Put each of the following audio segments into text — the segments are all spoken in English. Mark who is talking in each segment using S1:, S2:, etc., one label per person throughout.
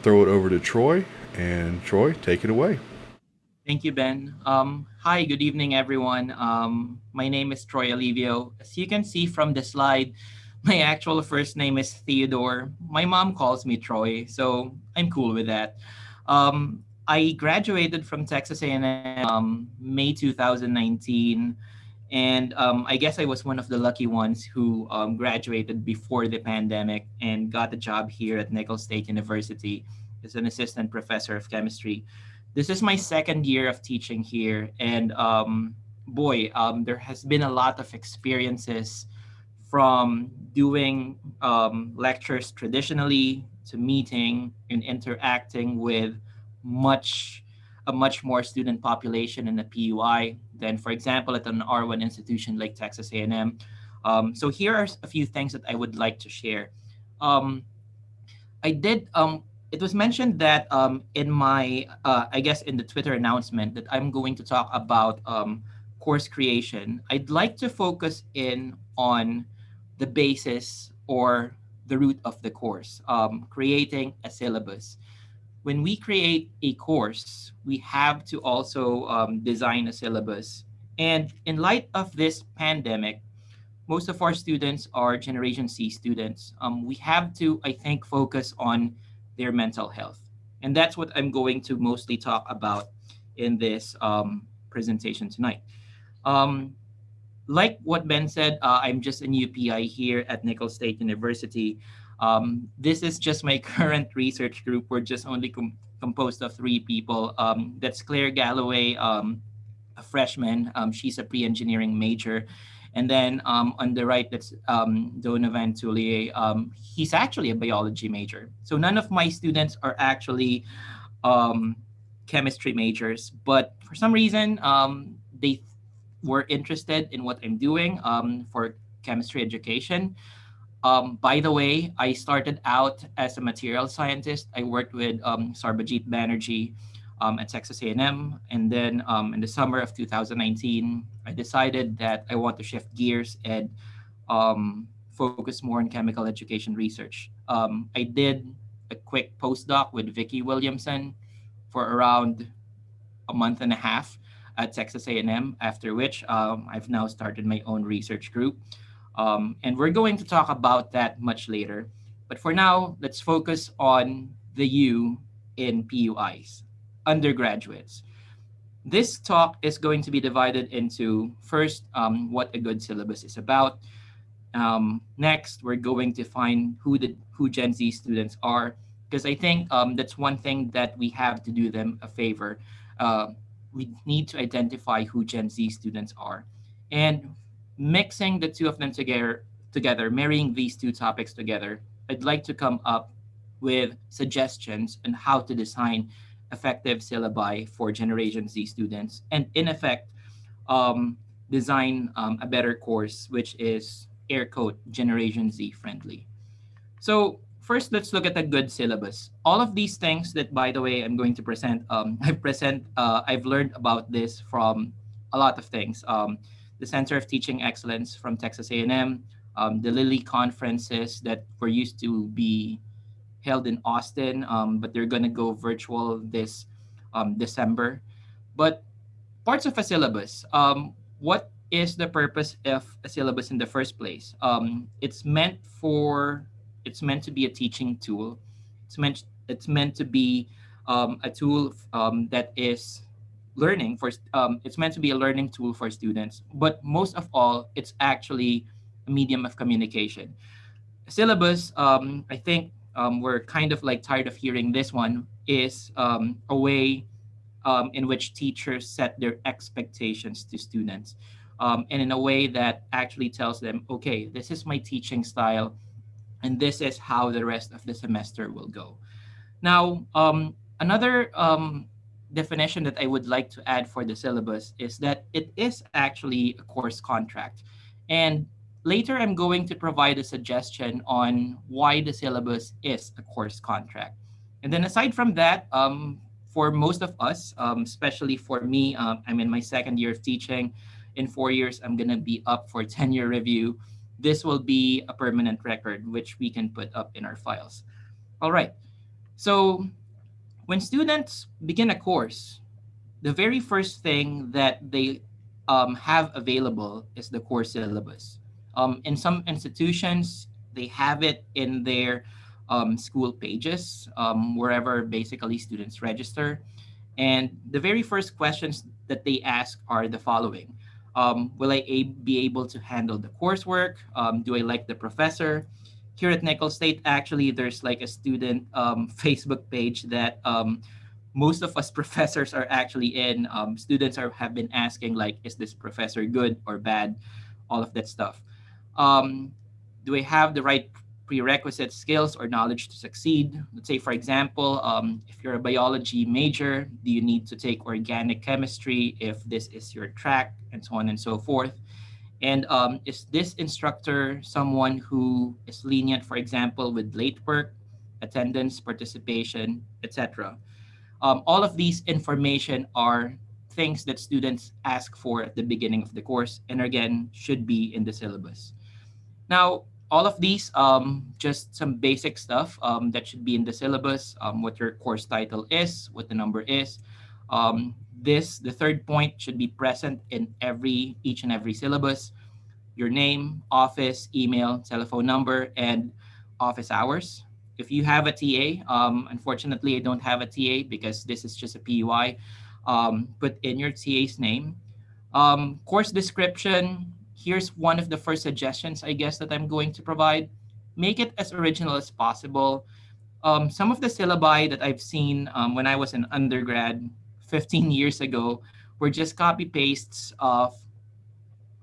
S1: throw it over to Troy. And Troy, take it away.
S2: Thank you, Ben. Hi, good evening, everyone. My name is Troy Alivio. As you can see from the slide, my actual first name is Theodore. My mom calls me Troy, so I'm cool with that. I graduated from Texas A&M May 2019, and I guess I was one of the lucky ones who graduated before the pandemic and got a job here at Nicholls State University as an assistant professor of chemistry. This is my second year of teaching here, and boy, there has been a lot of experiences from doing lectures traditionally to meeting and interacting with much a much more student population in the PUI than, for example, at an R1 institution like Texas A&M. So here are a few things that I would like to share. Um, I did. It was mentioned that in my, I guess, in the Twitter announcement that I'm going to talk about course creation. I'd like to focus in on the basis or the root of the course, creating a syllabus. When we create a course, we have to also design a syllabus. And in light of this pandemic, most of our students are Generation C students. We have to, I think, focus on their mental health. And that's what I'm going to mostly talk about in this presentation tonight. Um, like what Ben said, I'm just a new PI here at Nicholls State University. This is just my current research group. We're just only composed of three people. That's Claire Galloway, a freshman. She's a pre-engineering major. And then on the right, that's Donovan Tullier. He's actually a biology major. So none of my students are actually um, chemistry majors, but for some reason, they were interested in what I'm doing for chemistry education. By the way, I started out as a material scientist. I worked with Sarbajit Banerjee at Texas A&M, and then in the summer of 2019, I decided that I want to shift gears and focus more on chemical education research. I did a quick postdoc with Vicky Williamson for around a month and a half at Texas A&M, after which I've now started my own research group. And we're going to talk about that much later. But for now, let's focus on the U in PUIs, undergraduates. This talk is going to be divided into first, what a good syllabus is about. Next, we're going to find who Gen Z students are, because I think that's one thing that we have to do them a favor. Uh, we need to identify who Gen Z students are, and mixing the two of them together, marrying these two topics together. I'd like to come up with suggestions on how to design effective syllabi for Generation Z students, and in effect, um, design a better course, which is air quote Generation Z friendly. So first, let's look at a good syllabus. All of these things that, by the way, I'm going to present. I've learned about this from a lot of things. The Center of Teaching Excellence from Texas A&M, the Lilly conferences that were used to be held in Austin, but they're gonna go virtual this December. But parts of a syllabus. What is the purpose of a syllabus in the first place? It's meant to be a teaching tool. It's meant to be a tool that is learning for. It's meant to be a learning tool for students. But most of all, it's actually a medium of communication. Syllabus, I think we're kind of like tired of hearing this one, is a way in which teachers set their expectations to students, and in a way that actually tells them, okay, this is my teaching style, and this is how the rest of the semester will go. Now, another definition that I would like to add for the syllabus is that it is actually a course contract. And later, I'm going to provide a suggestion on why the syllabus is a course contract. And then, aside from that, for most of us, especially for me, I'm in my second year of teaching. In 4 years, I'm going to be up for 10-year review. This will be a permanent record, which we can put up in our files. All right. So when students begin a course, the very first thing that they have available is the course syllabus. In some institutions, they have it in their school pages, wherever basically students register. And the very first questions that they ask are the following. Will be able to handle the coursework? Do I like the professor? Here at Nickel State, actually, there's like a student Facebook page that most of us professors are actually in. Students have been asking like, is this professor good or bad? All of that stuff. Um, do I have the right prerequisite skills or knowledge to succeed? Let's say, for example, if you're a biology major, do you need to take organic chemistry if this is your track, and so on and so forth? And is this instructor someone who is lenient, for example, with late work, attendance, participation, etc.? All of these information are things that students ask for at the beginning of the course, and again, should be in the syllabus. Now, all of these, just some basic stuff that should be in the syllabus, what your course title is, what the number is. The third point, should be present in each and every syllabus. Your name, office, email, telephone number, and office hours. If you have a TA, unfortunately, I don't have a TA because this is just a PUI. Put in your TA's name. Course description. Here's one of the first suggestions, I guess, that I'm going to provide. Make it as original as possible. Some of the syllabi that I've seen when I was an undergrad 15 years ago were just copy pastes of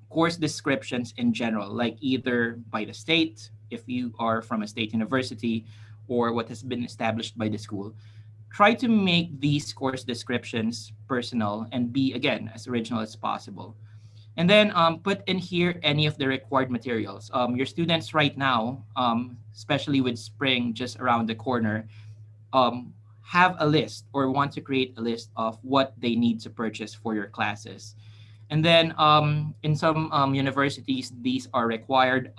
S2: course descriptions in general, like either by the state, if you are from a state university, or what has been established by the school. Try to make these course descriptions personal and be, again, as original as possible. And then put in here any of the required materials. Your students right now, especially with spring just around the corner, um, have a list or want to create a list of what they need to purchase for your classes. And then in some universities, these are required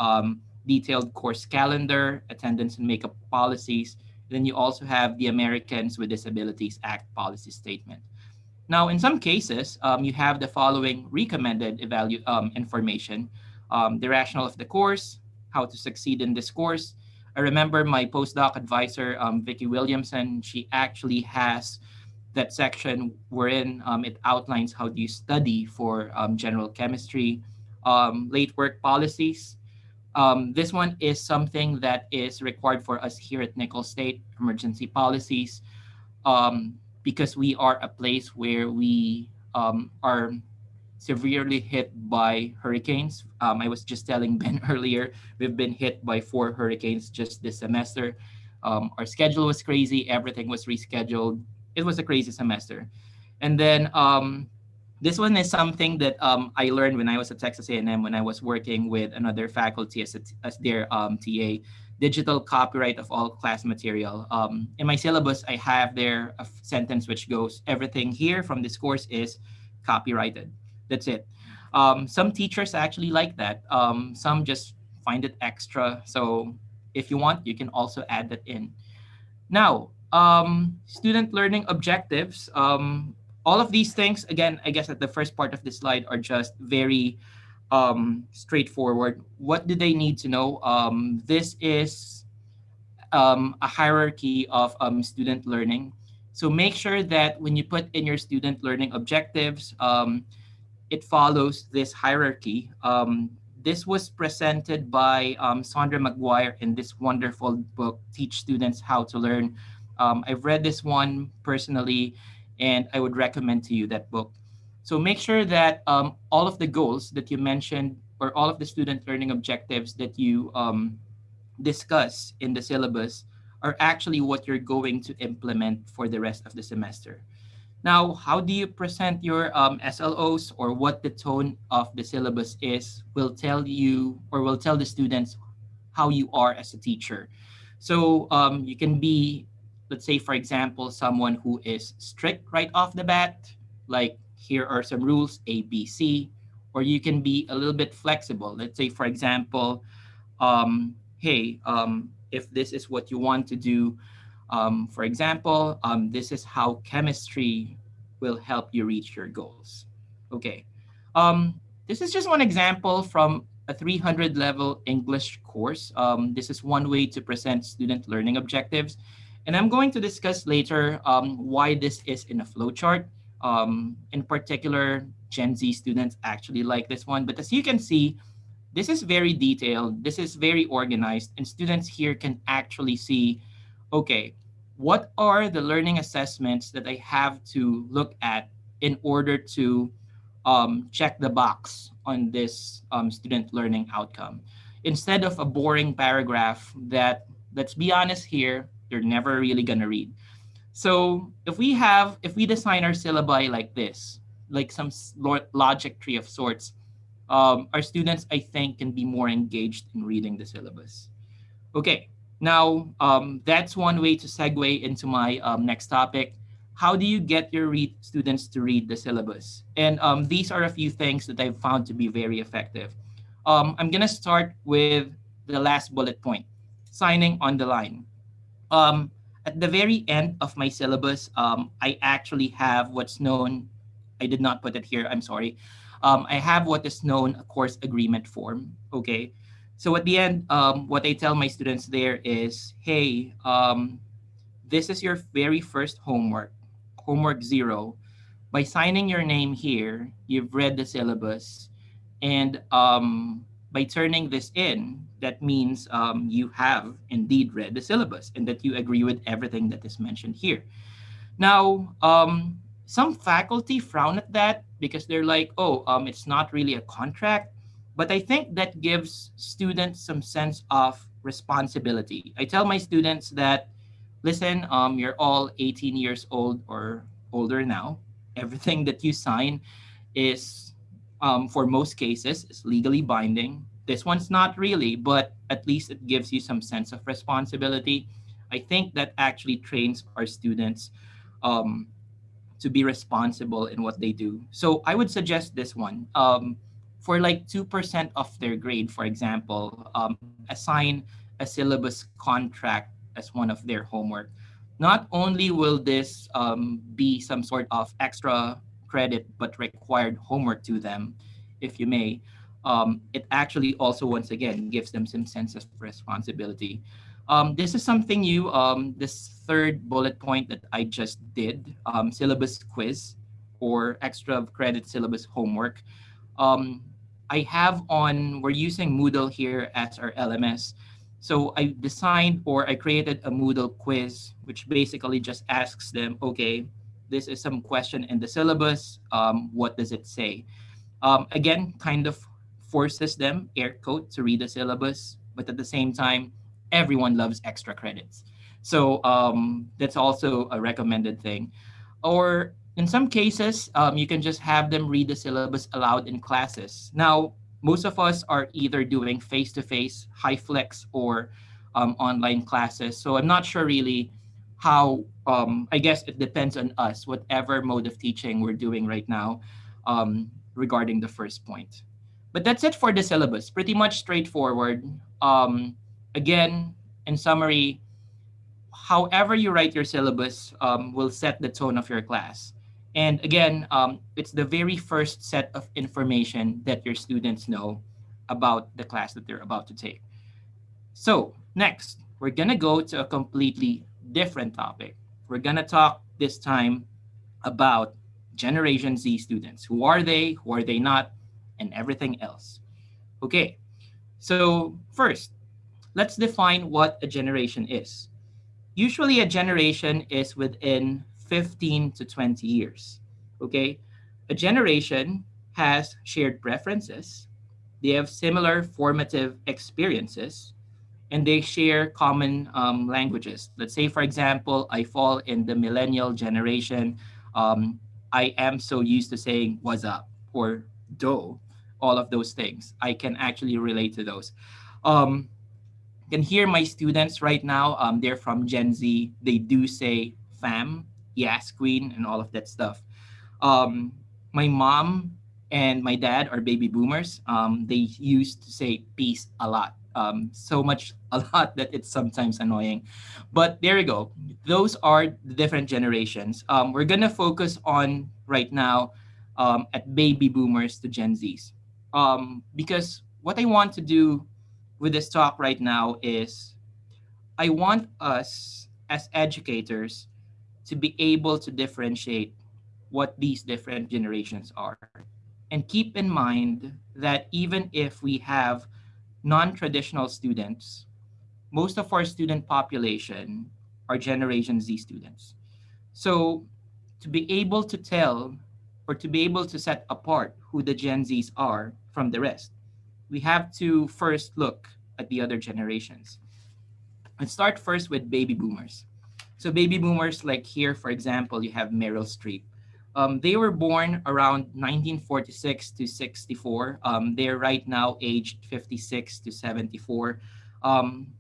S2: detailed course calendar, attendance and makeup policies. Then you also have the Americans with Disabilities Act policy statement. Now, in some cases, you have the following recommended information: the rationale of the course, how to succeed in this course. I remember my postdoc advisor, Vicky Williamson, she actually has that section wherein it outlines how do you study for general chemistry, late work policies. This one is something that is required for us here at Nickel State, emergency policies, um, because we are a place where we are severely hit by hurricanes. I was just telling Ben earlier, we've been hit by 4 hurricanes just this semester. Our schedule was crazy. Everything was rescheduled. It was a crazy semester. And then this one is something that I learned when I was at Texas A&M when I was working with another faculty as their TA, digital copyright of all class material. In my syllabus, I have there a sentence which goes, everything here from this course is copyrighted. That's it. Some teachers actually like that. Some just find it extra. So if you want, you can also add that in. Now, student learning objectives. All of these things, again, I guess at the first part of the slide are just very straightforward. What do they need to know? This is a hierarchy of student learning. So make sure that when you put in your student learning objectives, it follows this hierarchy. This was presented by Sandra McGuire in this wonderful book, Teach Students How to Learn. I've read this one personally, and I would recommend to you that book. So make sure that all of the goals that you mentioned or all of the student learning objectives that you discuss in the syllabus are actually what you're going to implement for the rest of the semester. Now, how do you present your SLOs or what the tone of the syllabus is will tell you or will tell the students how you are as a teacher. So you can be, let's say, for example, someone who is strict right off the bat, like here are some rules, A, B, C, or you can be a little bit flexible. Let's say, for example, hey, if this is what you want to do, For example, this is how chemistry will help you reach your goals. Okay. This is just one example from a 300 level English course. This is one way to present student learning objectives. And I'm going to discuss later why this is in a flowchart. In particular, Gen Z students actually like this one. But as you can see, this is very detailed, this is very organized, and students here can actually see, okay, what are the learning assessments that I have to look at in order to check the box on this student learning outcome, instead of a boring paragraph that, let's be honest here, they're never really gonna read. So if we design our syllabi like this, like some logic tree of sorts, our students, I think, can be more engaged in reading the syllabus. Okay, now that's one way to segue into my next topic. How do you get your students to read the syllabus? And these are a few things that I've found to be very effective. I'm going to start with the last bullet point, signing on the line. Um, at the very end of my syllabus, I actually have what's known, I did not put it here, I'm sorry. I have what is known a course agreement form. Okay. So at the end, what I tell my students there is, hey, this is your very first homework, homework zero. By signing your name here, you've read the syllabus. And by turning this in, that means you have indeed read the syllabus and that you agree with everything that is mentioned here. Now, some faculty frown at that because they're like, oh, it's not really a contract. But I think that gives students some sense of responsibility. I tell my students that, listen, you're all 18 years old or older now. Everything that you sign is, for most cases, is legally binding. This one's not really, but at least it gives you some sense of responsibility. I think that actually trains our students um, to be responsible in what they do. So I would suggest this one. For like 2% of their grade, for example, assign a syllabus contract as one of their homework. Not only will this be some sort of extra credit, but required homework to them, if you may, it actually also, once again, gives them some sense of responsibility. This is something new. This third bullet point that I just did, syllabus quiz or extra credit syllabus homework. Um, I have on, we're using Moodle here as our LMS. So I designed or I created a Moodle quiz, which basically just asks them, okay, this is some question in the syllabus. What does it say? Again, kind of forces them, air quote, to read the syllabus, but at the same time, everyone loves extra credits. So that's also a recommended thing. Or in some cases, you can just have them read the syllabus aloud in classes. Now, most of us are either doing face to face, high flex, or online classes. So I'm not sure really how, I guess it depends on us, whatever mode of teaching we're doing right now regarding the first point. But that's it for the syllabus. Pretty much straightforward. Again, in summary, however you write your syllabus will set the tone of your class. And again, it's the very first set of information that your students know about the class that they're about to take. So, next, we're going to go to a completely different topic. We're going to talk this time about Generation Z students. Who are they? Who are they not? And everything else. Okay, so first, let's define what a generation is. Usually, a generation is within 15 to 20 years. Okay, a generation has shared preferences, they have similar formative experiences, and they share common languages. Let's say, for example, I fall in the millennial generation. I am so used to saying "what's up" or "do," all of those things. I can actually relate to those. Um, can hear my students right now. They're from Gen Z. They do say "fam," "yes, queen," and all of that stuff. Um, my mom and my dad are baby boomers. They used to say peace a lot. so much a lot that it's sometimes annoying. But there we go. Those are the different generations. We're gonna focus on right now at baby boomers to Gen Zs, because what I want to do with this talk right now is I want us as educators to be able to differentiate what these different generations are. And keep in mind that even if we have non traditional students, most of our student population are Generation Z students. So, to be able to tell or to be able to set apart who the Gen Zs are from the rest, we have to first look at the other generations. Let's start first with baby boomers. So baby boomers, like here, for example, you have Meryl Streep. They were born around 1946 to 64. They're right now aged 56 to 74. Um,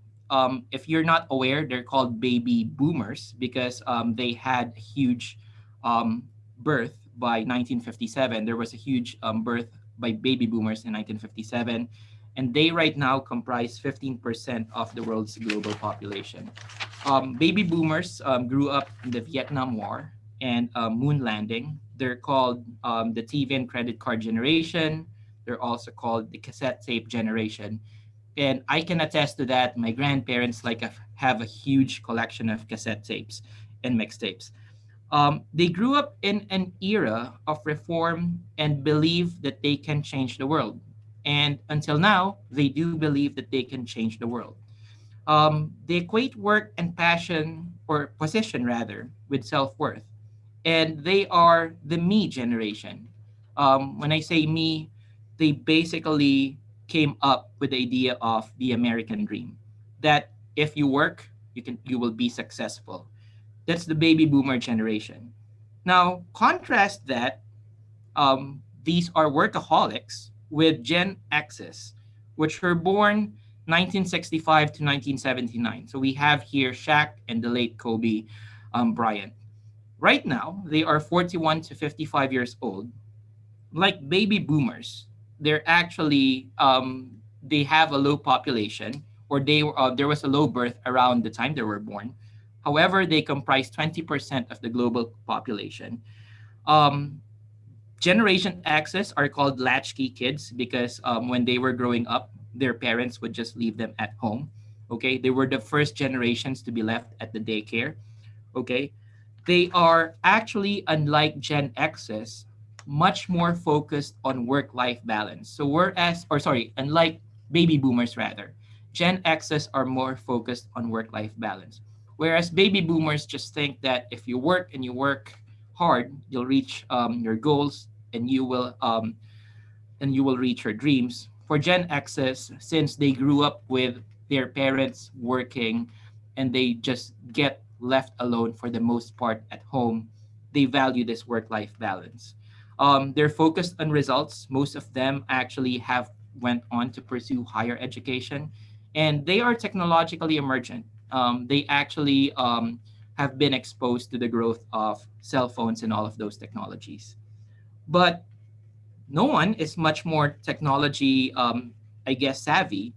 S2: if you're not aware, they're called baby boomers because they had a huge um, birth by 1957. There was a huge birth by baby boomers in 1957, and they right now comprise 15% of the world's global population. Baby boomers grew up in the Vietnam War and moon landing. They're called the TV and credit card generation. They're also called the cassette tape generation. And I can attest to that. My grandparents have a huge collection of cassette tapes and mixtapes. They grew up in an era of reform and believe that they can change the world. And until now, they do believe that they can change the world. They equate work and passion, or position rather, with self worth. And they are the me generation. When I say me, they basically came up with the idea of the American dream that if you work, you will be successful. That's the baby boomer generation. Now, contrast that these are workaholics with Gen X's, which were born 1965 to 1979. So we have here Shaq and the late Kobe Bryant. Right now, they are 41 to 55 years old. Like baby boomers, they're actually they have a low population, or there was a low birth around the time they were born. However, they comprise 20% of the global population. Um, Generation X's are called latchkey kids because when they were growing up, their parents would just leave them at home. Okay, they were the first generations to be left at the daycare. Okay, they are actually, unlike Gen X's, much more focused on work-life balance. So unlike baby boomers rather, Gen X's are more focused on work-life balance. Whereas baby boomers just think that if you work and you work hard, you'll reach your goals and you will reach your dreams. For Gen X's, since they grew up with their parents working and they just get left alone for the most part at home, they value this work life balance. They're focused on results. Most of them actually have went on to pursue higher education, and they are technologically emergent. They actually have been exposed to the growth of cell phones and all of those technologies. But no one is much more technology, I guess, savvy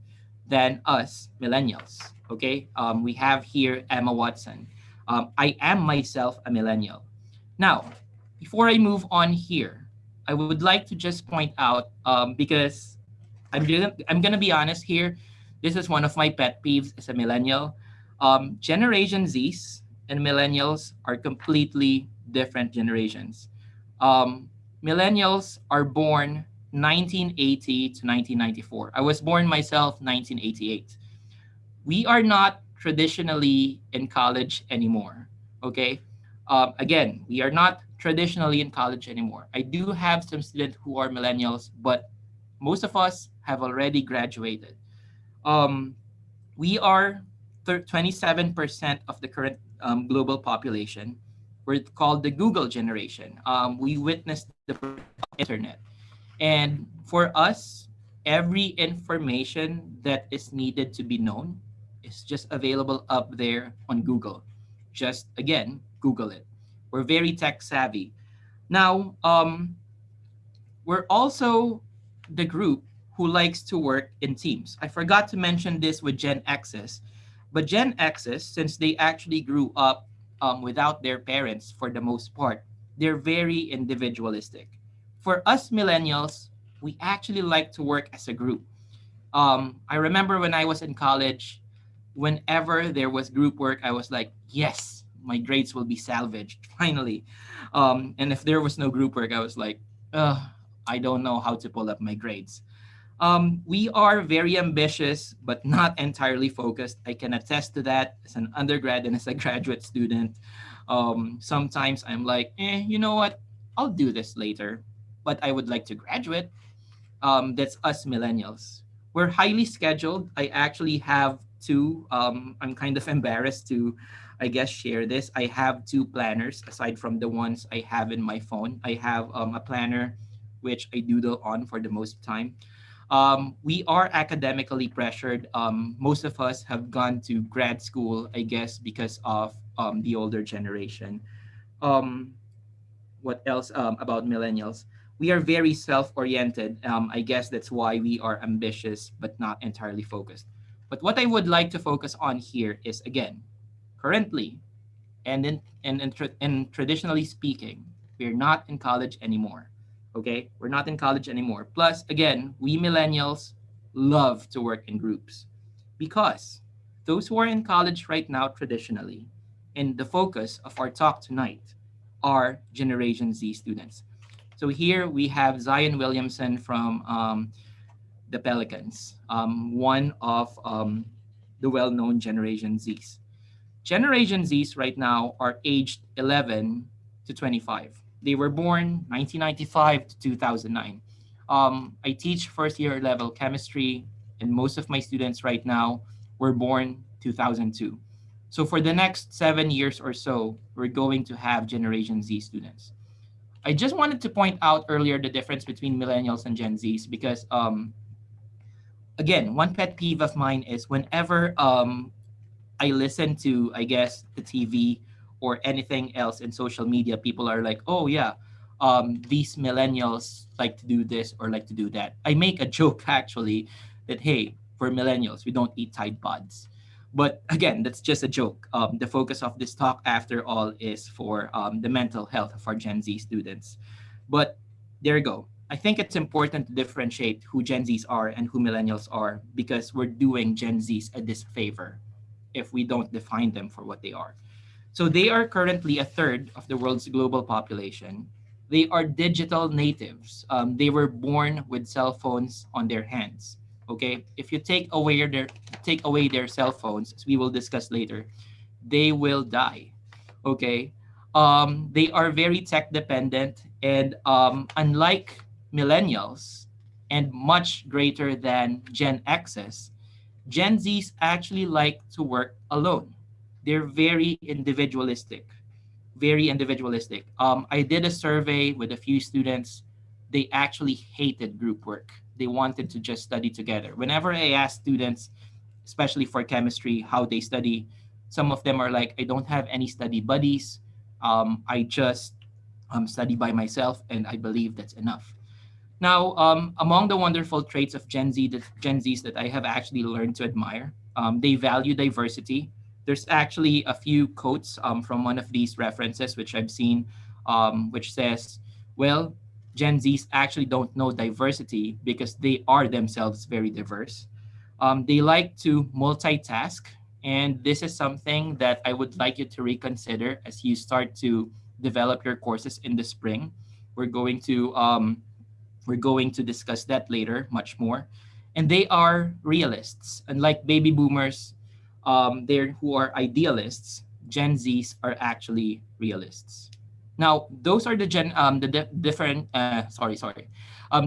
S2: than us millennials. Okay, we have here Emma Watson. I am myself a millennial. Now, before I move on here, I would like to just point out because I'm gonna be honest here. This is one of my pet peeves as a millennial. Generation Z's and millennials are completely different generations. Um, Millennials are born 1980 to 1994. I was born myself 1988. We are not traditionally in college anymore. Okay. Again, we are not traditionally in college anymore. I do have some students who are millennials, but most of us have already graduated. Um, we are 27% of the current global population. We're called the Google generation. We witnessed the birth of internet. And for us, every information that is needed to be known is just available up there on Google. Just again, Google it. We're very tech savvy. Now, we're also the group who likes to work in teams. I forgot to mention this with Gen X's, but Gen X's, since they actually grew up without their parents for the most part, they're very individualistic. For us millennials, we actually like to work as a group. I remember when I was in college, whenever there was group work, I was like, yes, my grades will be salvaged finally. And if there was no group work, I was like, I don't know how to pull up my grades. We are very ambitious, but not entirely focused. I can attest to that as an undergrad and as a graduate student. Sometimes I'm like, you know what? I'll do this later, but I would like to graduate. That's us millennials. We're highly scheduled. I actually have two. I'm kind of embarrassed to, I guess, share this. I have two planners aside from the ones I have in my phone. I have a planner which I doodle on for the most time. We are academically pressured. Most of us have gone to grad school, I guess, because of the older generation. Um, what else about millennials? We are very self-oriented. I guess that's why we are ambitious but not entirely focused. But what I would like to focus on here is again, currently and traditionally speaking, we're not in college anymore. Okay, we're not in college anymore. Plus, again, we millennials love to work in groups because those who are in college right now traditionally, and the focus of our talk tonight are Generation Z students. So here we have Zion Williamson from the Pelicans, one of the well-known Generation Zs. Generation Zs right now are aged 11 to 25. They were born 1995 to 2009. I teach first year level chemistry, and most of my students right now were born 2002. So for the next 7 years or so, we're going to have Generation Z students. I just wanted to point out earlier the difference between millennials and Gen Zs because again, one pet peeve of mine is whenever I listen to, I guess, the TV or anything else in social media, people are like, oh, yeah, these millennials like to do this or like to do that. I make a joke actually that, hey, for millennials, we don't eat Tide Pods. But again, that's just a joke. The focus of this talk, after all, is for the mental health of our Gen Z students. But there you go. I think it's important to differentiate who Gen Zs are and who millennials are because we're doing Gen Zs a disfavor if we don't define them for what they are. So they are currently a third of the world's global population. They are digital natives. They were born with cell phones on their hands. Okay, if you take away their cell phones, as we will discuss later, they will die. Okay, they are very tech dependent, and unlike millennials, and much greater than Gen X's, Gen Zs actually like to work alone. They're very individualistic, very individualistic. I did a survey with a few students. They actually hated group work. They wanted to just study together. Whenever I ask students, especially for chemistry, how they study, some of them are like, I don't have any study buddies. I just study by myself, and I believe that's enough. Now, among the wonderful traits of Gen Zs that I have actually learned to admire, they value diversity. There's actually a few quotes from one of these references which I've seen, which says, "Well, Gen Zs actually don't know diversity because they are themselves very diverse. They like to multitask, and this is something that I would like you to reconsider as you start to develop your courses in the spring. We're going to um, we're going to discuss that later, much more. And they are realists. Unlike baby boomers, they're who are idealists. Gen Zs are actually realists. Now, those are the different. Sorry.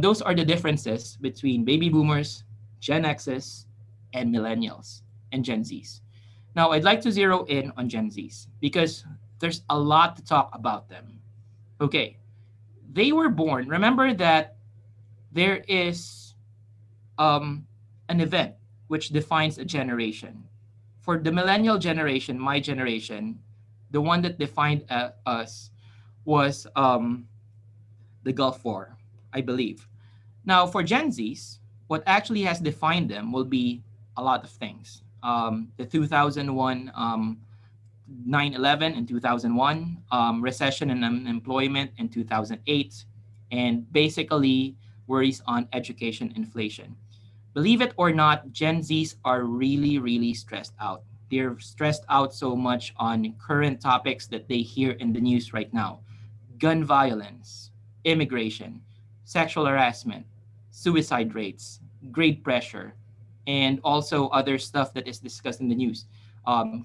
S2: Those are the differences between baby boomers, Gen Xs, and millennials and Gen Zs. Now, I'd like to zero in on Gen Zs because there's a lot to talk about them. Okay, they were born. Remember that there is an event which defines a generation. For the millennial generation, my generation, the one that defined us was the Gulf War, I believe. Now, for Gen Zs, What actually has defined them will be a lot of things. The 2001 9/11 in 2001, recession and unemployment in 2008, and basically worries on education inflation. Believe it or not, Gen Zs are really, really stressed out. They're stressed out so much on current topics that they hear in the news right now: gun violence, immigration, sexual harassment, suicide rates, grade pressure, and also other stuff that is discussed in the news,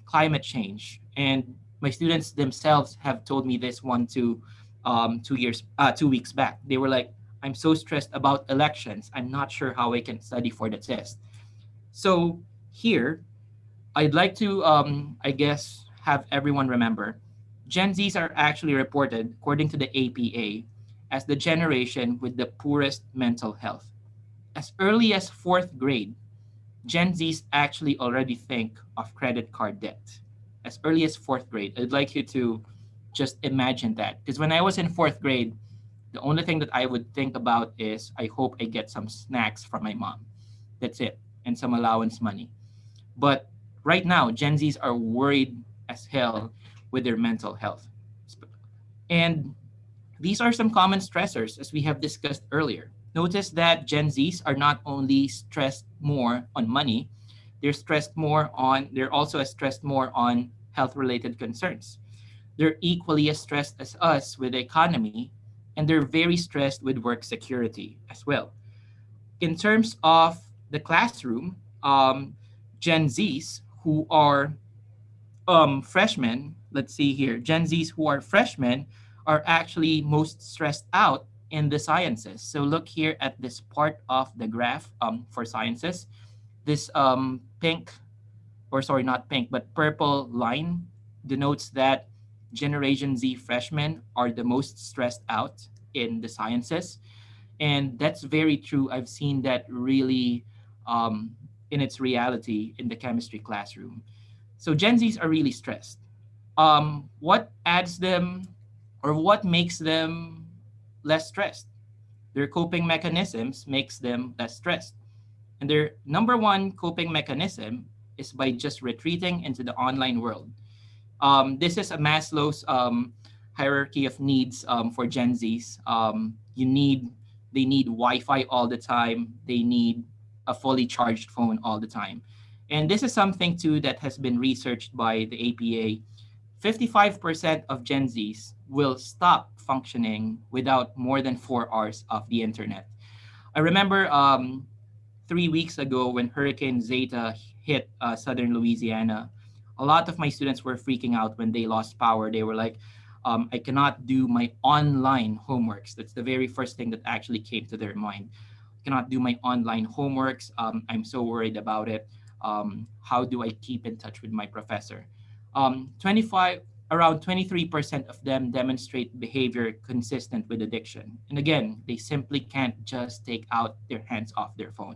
S2: climate change. And my students themselves have told me this one to 2 weeks back. They were like, I'm so stressed about elections. I'm not sure how I can study for the test. So here, I'd like to, I guess, have everyone remember Gen Zs are actually reported, according to the APA, as the generation with the poorest mental health. As early as fourth grade, Gen Zs actually already think of credit card debt. As early as fourth grade. I'd like you to just imagine that. Because when I was in fourth grade, the only thing that I would think about is I hope I get some snacks from my mom. That's it. And some allowance money. But right now, Gen Zs are worried as hell with their mental health. And these are some common stressors, as we have discussed earlier. Notice that Gen Zs are not only stressed more on money, they're also stressed more on health related concerns. They're equally as stressed as us with the economy, and they're very stressed with work security as well. In terms of the classroom, Gen Zs who are freshmen, let's see here, Gen Zs who are freshmen are actually most stressed out in the sciences. So look here at this part of the graph for sciences. This pink, or sorry, not pink, but purple line denotes that Generation Z freshmen are the most stressed out in the sciences. And that's very true. I've seen that really um, in its reality in the chemistry classroom. So Gen Zs are really stressed. What adds them or what makes them less stressed? Their coping mechanisms makes them less stressed. And their number one coping mechanism is by just retreating into the online world. This is a Maslow's hierarchy of needs for Gen Zs. They need Wi-Fi all the time. They need a fully charged phone all the time. And this is something too that has been researched by the APA. 55% of Gen Zs will stop functioning without more than 4 hours of the internet. I remember 3 weeks ago when Hurricane Zeta hit southern Louisiana, a lot of my students were freaking out when they lost power. They were like, I cannot do my online homeworks. That's the very first thing that actually came to their mind. I cannot do my online homeworks. I'm so worried about it. How do I keep in touch with my professor? 25 Around 23% of them demonstrate behavior consistent with addiction. And again, they simply can't just take out their hands off their phone.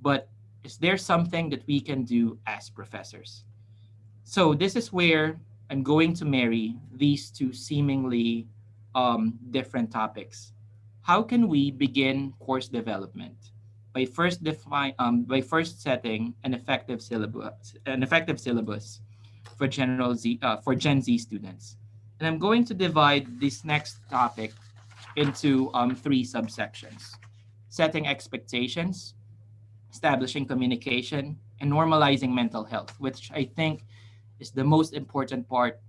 S2: But is there something that we can do as professors? So this is where I'm going to marry these two seemingly different topics. How can we begin course development by first setting an effective syllabus for for Gen Z students? And I'm going to divide this next topic into three subsections: setting expectations, establishing communication, and normalizing mental health, which I think is the most important part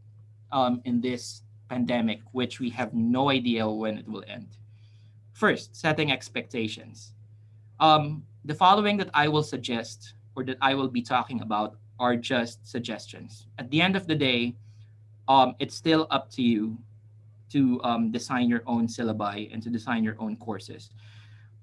S2: in this pandemic, which we have no idea when it will end. First, setting expectations. The following that I will suggest or that I will be talking about are just suggestions. At the end of the day, it's still up to you to design your own syllabi and to design your own courses.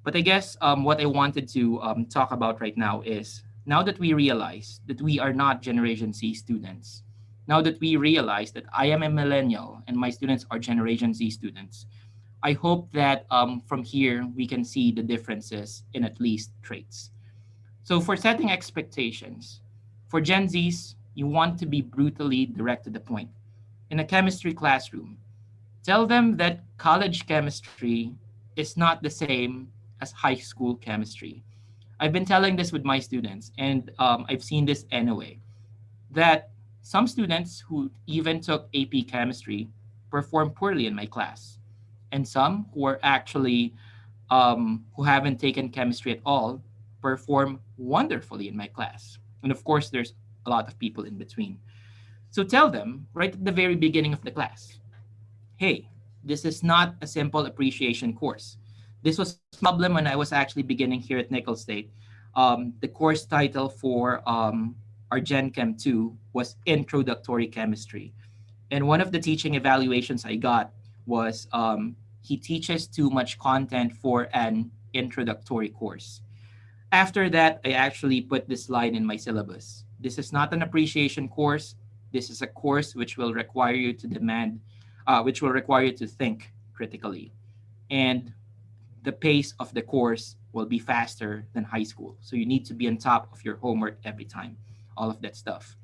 S2: But I guess what I wanted to talk about right now is now that we realize that we are not Generation Z students, now that we realize that I am a millennial and my students are Generation Z students, I hope that from here we can see the differences in at least traits. So, for setting expectations, for Gen Zs, you want to be brutally direct to the point. In a chemistry classroom, tell them that college chemistry is not the same as high school chemistry. I've been telling this with my students, and I've seen this anyway, that some students who even took AP chemistry perform poorly in my class, and some who are actually who haven't taken chemistry at all perform wonderfully in my class. And of course, there's a lot of people in between. So tell them right at the very beginning of the class, hey, this is not a simple appreciation course. This was my problem when I was actually beginning here at Nicholls State. The course title for our Gen Chem 2 was Introductory Chemistry. And one of the teaching evaluations I got was he teaches too much content for an introductory course. After that, I actually put this line in my syllabus. This is not an appreciation course. This is a course which will require you to think critically. And the pace of the course will be faster than high school. So you need to be on top of your homework every time, all of that stuff.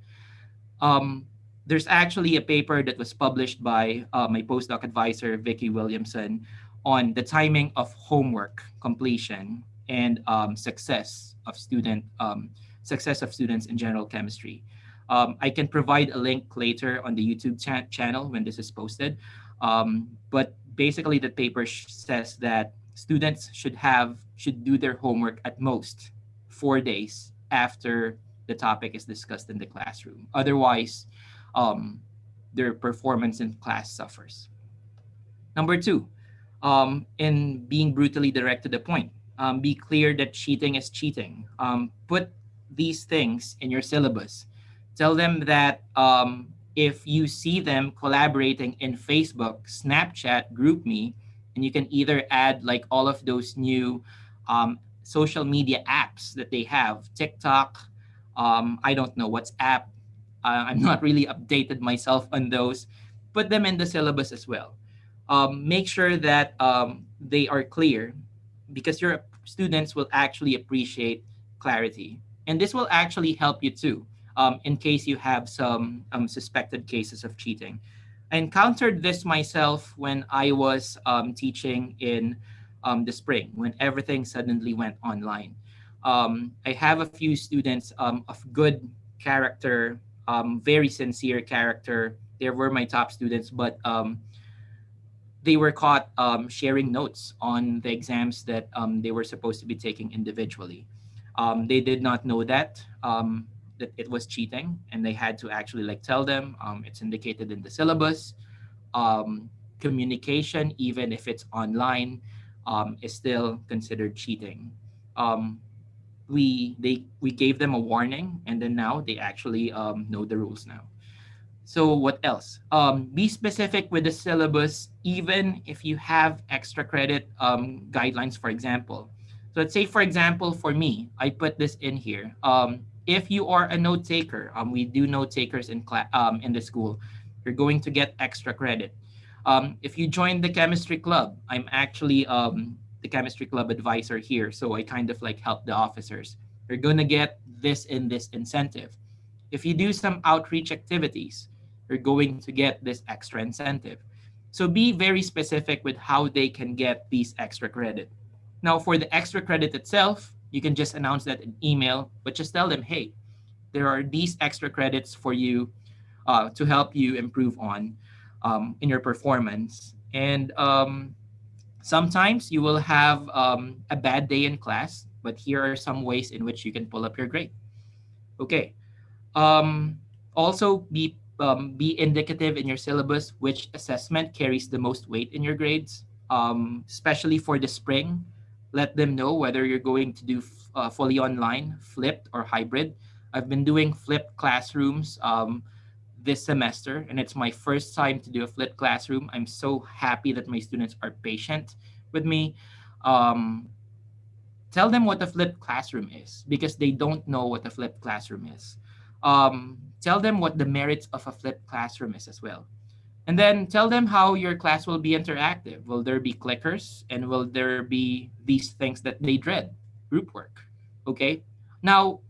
S2: Um, there's actually a paper that was published by my postdoc advisor, Vicky Williamson, on the timing of homework completion and success of students in general chemistry. I can provide a link later on the YouTube channel when this is posted. But basically, the paper says that students should do their homework at most 4 days after the topic is discussed in the classroom. Otherwise, um, their performance in class suffers. Number two, in being brutally direct to the point, be clear that cheating is cheating. Put these things in your syllabus. Tell them that if you see them collaborating in Facebook, Snapchat, GroupMe, and you can either add like all of those new social media apps that they have, TikTok, I don't know, WhatsApp. I'm not really updated myself on those. Put them in the syllabus as well. Make sure that they are clear because your students will actually appreciate clarity. And this will actually help you too in case you have some suspected cases of cheating. I encountered this myself when I was teaching in the spring, when everything suddenly went online. I have a few students of good character, very sincere character. They were my top students, but they were caught sharing notes on the exams that they were supposed to be taking individually. They did not know that it was cheating, and they had to actually like tell them it's indicated in the syllabus. Communication, even if it's online, is still considered cheating. Um, we gave them a warning, and then now they actually know the rules now. So what else? Be specific with the syllabus, even if you have extra credit guidelines, for example. So let's say, for example, for me, I put this in here. If you are a note taker, we do note takers in the school, you're going to get extra credit. If you join the chemistry club, I'm actually the chemistry club advisor here, so I kind of like help the officers. You're going to get this in this incentive. If you do some outreach activities, you're going to get this extra incentive. So be very specific with how they can get these extra credit. Now, for the extra credit itself, you can just announce that in email, but just tell them, hey, there are these extra credits for you to help you improve on in your performance. And sometimes you will have a bad day in class, but here are some ways in which you can pull up your grade. Okay. Um, Also, be indicative in your syllabus which assessment carries the most weight in your grades, especially for the spring. Let them know whether you're going to do fully online, flipped, or hybrid. I've been doing flipped classrooms this semester, and it's my first time to do a flipped classroom. I'm so happy that my students are patient with me. Um, Tell them what a flipped classroom is because they don't know what a flipped classroom is. Tell them what the merits of a flipped classroom is as well. And then tell them how your class will be interactive. Will there be clickers and will there be these things that they dread? Group work. Okay. Now,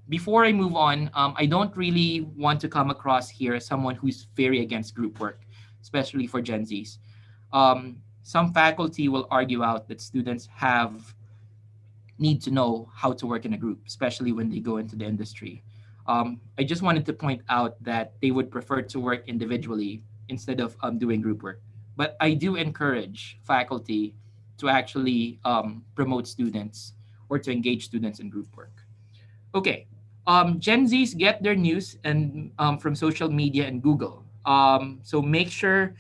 S2: before I move on, I don't really want to come across here as someone who's very against group work, especially for Gen Zs. Some faculty will argue out that students have need to know how to work in a group, especially when they go into the industry. I just wanted to point out that they would prefer to work individually instead of doing group work. But I do encourage faculty to actually promote students or to engage students in group work. Okay. Gen Zs get their news and from social media and Google. So make sure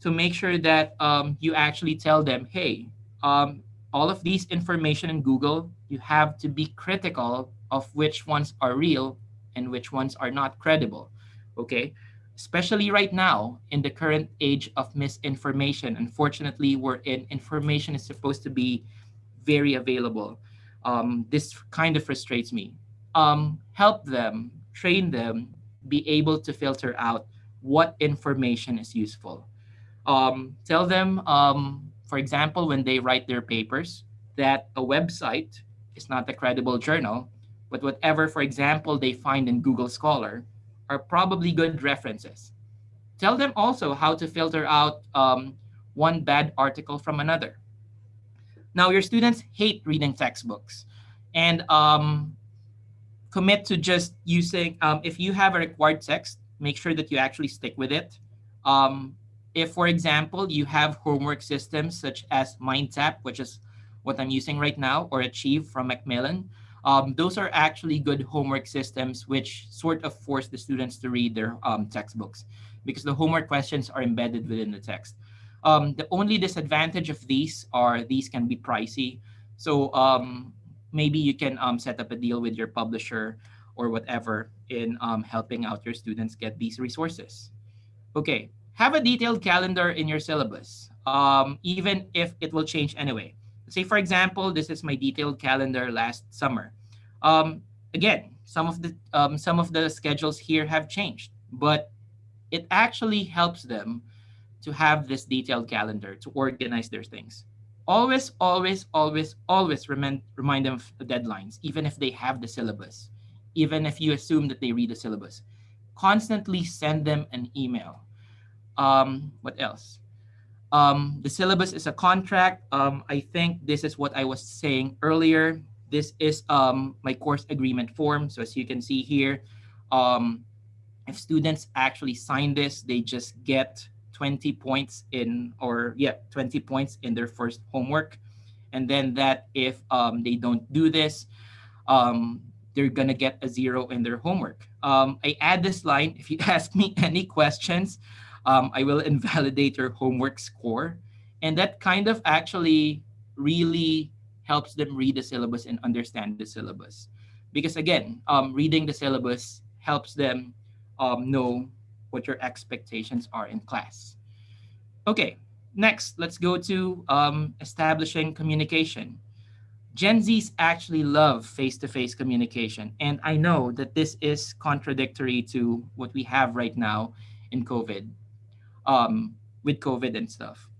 S2: that you actually tell them, hey, all of these information in Google, you have to be critical of which ones are real and which ones are not credible. Okay. Especially right now in the current age of misinformation. Unfortunately, wherein information is supposed to be very available. This kind of frustrates me. Help them, train them, be able to filter out what information is useful. Tell them, for example, when they write their papers, that a website is not a credible journal, but whatever, for example, they find in Google Scholar are probably good references. Tell them also how to filter out one bad article from another. Now, your students hate reading textbooks, and commit to just using. If you have a required text, make sure that you actually stick with it. Um, if, for example, you have homework systems such as MindTap, which is what I'm using right now, or Achieve from Macmillan, those are actually good homework systems which sort of force the students to read their textbooks because the homework questions are embedded within the text. The only disadvantage of these are these can be pricey. So maybe you can set up a deal with your publisher or whatever in helping out your students get these resources. Okay, have a detailed calendar in your syllabus, even if it will change anyway. Say, for example, this is my detailed calendar last summer. Again, some of the schedules here have changed, but it actually helps them to have this detailed calendar to organize their things. Always remind them of the deadlines, even if they have the syllabus, even if you assume that they read the syllabus. Constantly send them an email. What else? The syllabus is a contract. I think this is what I was saying earlier. This is my course agreement form. So as you can see here, um, if students actually sign this, they just get 20 points in, or yeah, 20 points in their first homework. And then that if they don't do this, um, they're gonna get a zero in their homework. I add this line: if you ask me any questions, I will invalidate your homework score. And that kind of actually really helps them read the syllabus and understand the syllabus. Because again, reading the syllabus helps them know what your expectations are in class. Okay, next, let's go to establishing communication. Gen Zs actually love face to face communication. And I know that this is contradictory to what we have right now in COVID, with COVID and stuff.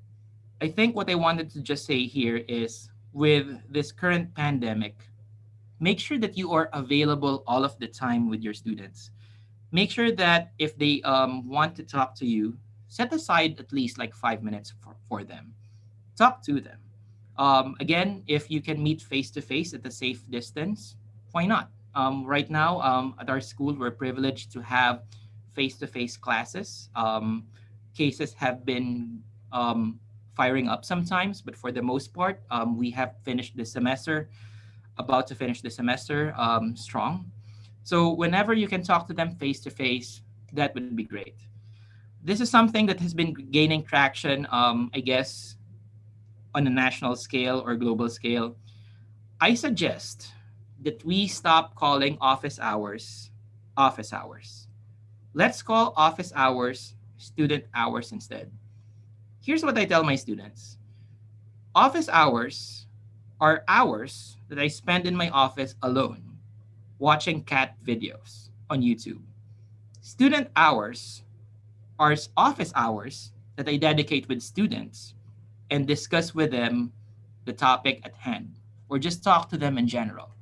S2: I think what I wanted to just say here is with this current pandemic, make sure that you are available all of the time with your students. Make sure that if they want to talk to you, set aside at least like 5 minutes for them. Talk to them. Again, if you can meet face to face at a safe distance, why not? Right now, at our school, we're privileged to have face to face classes. Cases have been firing up sometimes, but for the most part, we have finished the semester, about to finish the semester strong. So, whenever you can talk to them face to face, that would be great. This is something that has been gaining traction, I guess, on a national scale or global scale. I suggest that we stop calling office hours. Let's call office hours student hours instead. Here's what I tell my students: office hours are hours that I spend in my office alone watching cat videos on YouTube. Student hours are office hours that I dedicate with students and discuss with them the topic at hand or just talk to them in general.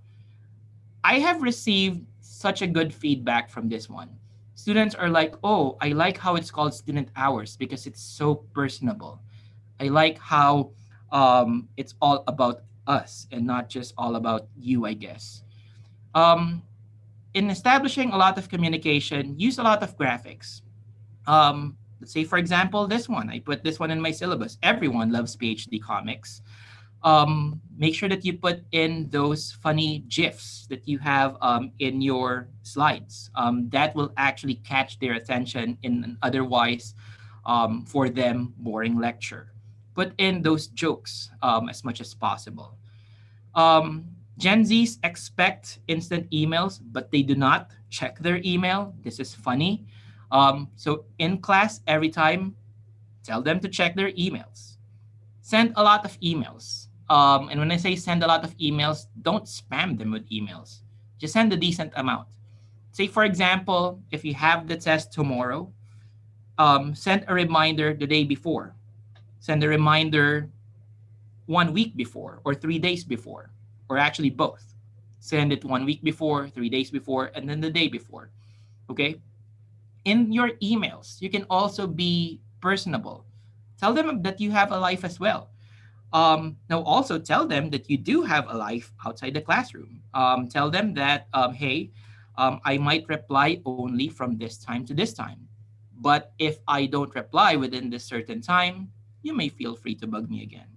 S2: I have received such a good feedback from this one. Students are like, oh, I like how it's called student hours because it's so personable. I like how it's all about us and not just all about you, I guess. Um, in establishing a lot of communication, use a lot of graphics. Let's say, for example, this one. I put this one in my syllabus. Everyone loves PhD comics. Make sure that you put in those funny GIFs that you have in your slides. That will actually catch their attention in an otherwise for them boring lecture. Put in those jokes as much as possible. Gen Zs expect instant emails, but they do not check their email. This is funny. So in class, every time, tell them to check their emails. Send a lot of emails. And when I say send a lot of emails, don't spam them with emails. Just send a decent amount. Say, for example, if you have the test tomorrow, send a reminder the day before. Send a reminder 1 week before or 3 days before, or actually both. Send it 1 week before, 3 days before, and then the day before. Okay? In your emails, you can also be personable. Tell them that you have a life as well. Now, also tell them that you do have a life outside the classroom. Tell them that, hey, I might reply only from this time to this time. But if I don't reply within this certain time, you may feel free to bug me again.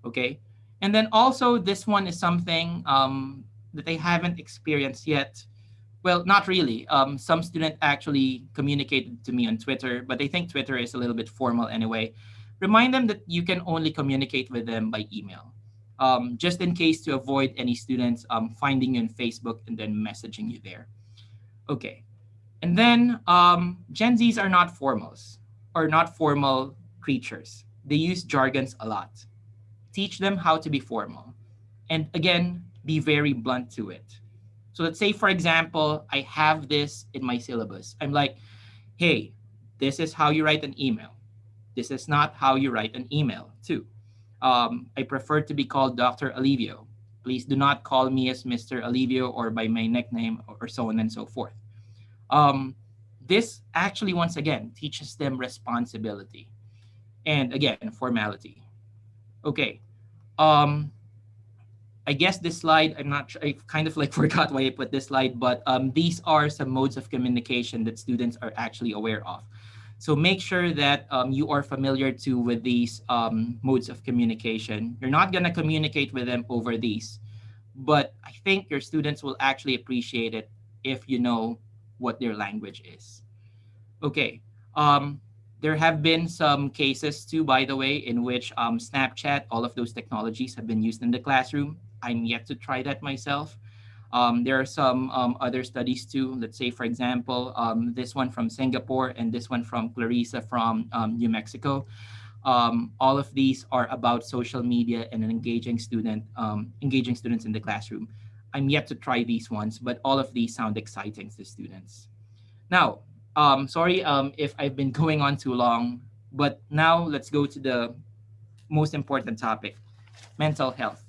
S2: Okay? And then also, this one is something that I haven't experienced yet. Well, not really. Some student actually communicated to me on Twitter, but I think Twitter is a little bit formal anyway. Remind them that you can only communicate with them by email, just in case to avoid any students finding you on Facebook and then messaging you there. Okay. And then Gen Zs are not formals or not formal creatures. They use jargons a lot. Teach them how to be formal. And again, be very blunt to it. So let's say, for example, I have this in my syllabus. I'm like, hey, this is how you write an email. This is not how you write an email, too. I prefer to be called Dr. Alivio. Please do not call me as Mr. Alivio or by my nickname or so on and so forth. Um, this actually, once again, teaches them responsibility and, again, formality. Okay. Um, I guess this slide, I'm not sure, I kind of like forgot why I put this slide, but these are some modes of communication that students are actually aware of. So make sure that you are familiar too with these modes of communication. You're not going to communicate with them over these, but I think your students will actually appreciate it if you know what their language is. Okay. Um, there have been some cases too, by the way, in which Snapchat, all of those technologies have been used in the classroom. I'm yet to try that myself. There are some other studies too. Let's say, for example, this one from Singapore and this one from Clarissa from New Mexico. All of these are about social media and an engaging students in the classroom. I'm yet to try these ones, but all of these sound exciting to students. Now, sorry if I've been going on too long, but now let's go to the most important topic, mental health.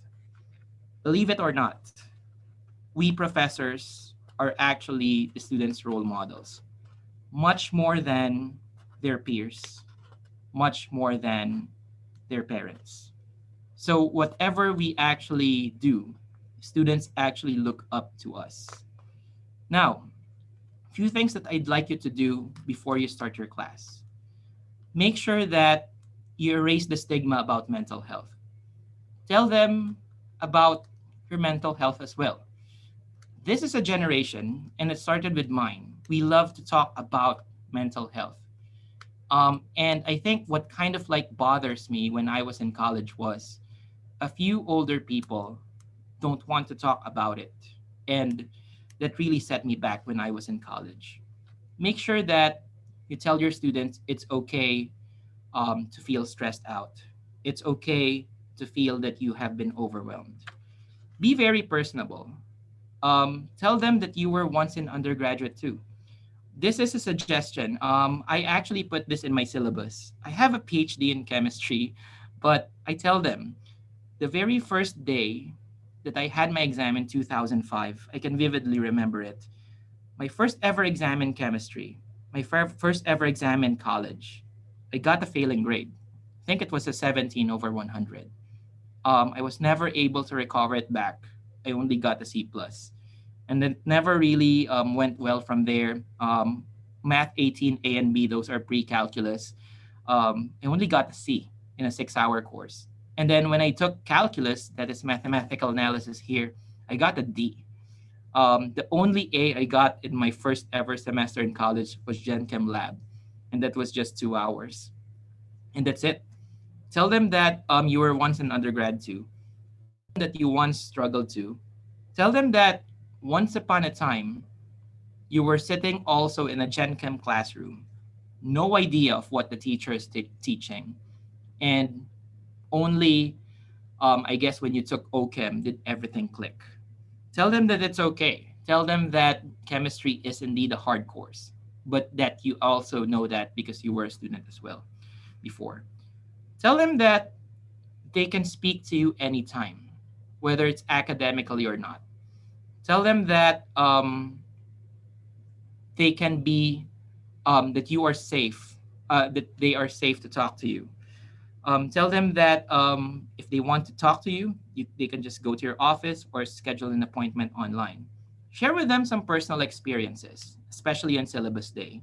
S2: Believe it or not, we professors are actually the students' role models, much more than their peers, much more than their parents. So, whatever we actually do, students actually look up to us. Now, few things that I'd like you to do before you start your class. Make sure that you erase the stigma about mental health. Tell them about your mental health as well. This is a generation, and it started with mine. We love to talk about mental health. And I think what kind of like bothers me when I was in college was a few older people don't want to talk about it. And that really set me back when I was in college. Make sure that you tell your students it's okay to feel stressed out. It's okay to feel that you have been overwhelmed. Be very personable. Tell them that you were once in undergraduate too. This is a suggestion. I actually put this in my syllabus. I have a PhD in chemistry, but I tell them the very first day that I had my exam in 2005, I can vividly remember it. My first ever exam in chemistry, my first ever exam in college, I got a failing grade. I think it was a 17 over 100. I was never able to recover it back. I only got a C plus, and it never really went well from there. Math 18 A and B, those are pre-calculus. I only got a C in a 6-hour course, and then when I took calculus, that is mathematical analysis here, I got a D. The only A I got in my first ever semester in college was Gen Chem Lab, and that was just 2 hours, and that's it. Tell them that you were once an undergrad too. Tell them that you once struggled too. Tell them that once upon a time you were sitting also in a Gen Chem classroom, no idea of what the teacher is teaching, and only I guess when you took OChem did everything click. Tell them that it's okay. Tell them that chemistry is indeed a hard course, but that you also know that because you were a student as well before. Tell them that they can speak to you anytime, whether it's academically or not. Tell them that they can be that you are safe, that they are safe to talk to you. Tell them that if they want to talk to you, they can just go to your office or schedule an appointment online. Share with them some personal experiences, especially on syllabus day.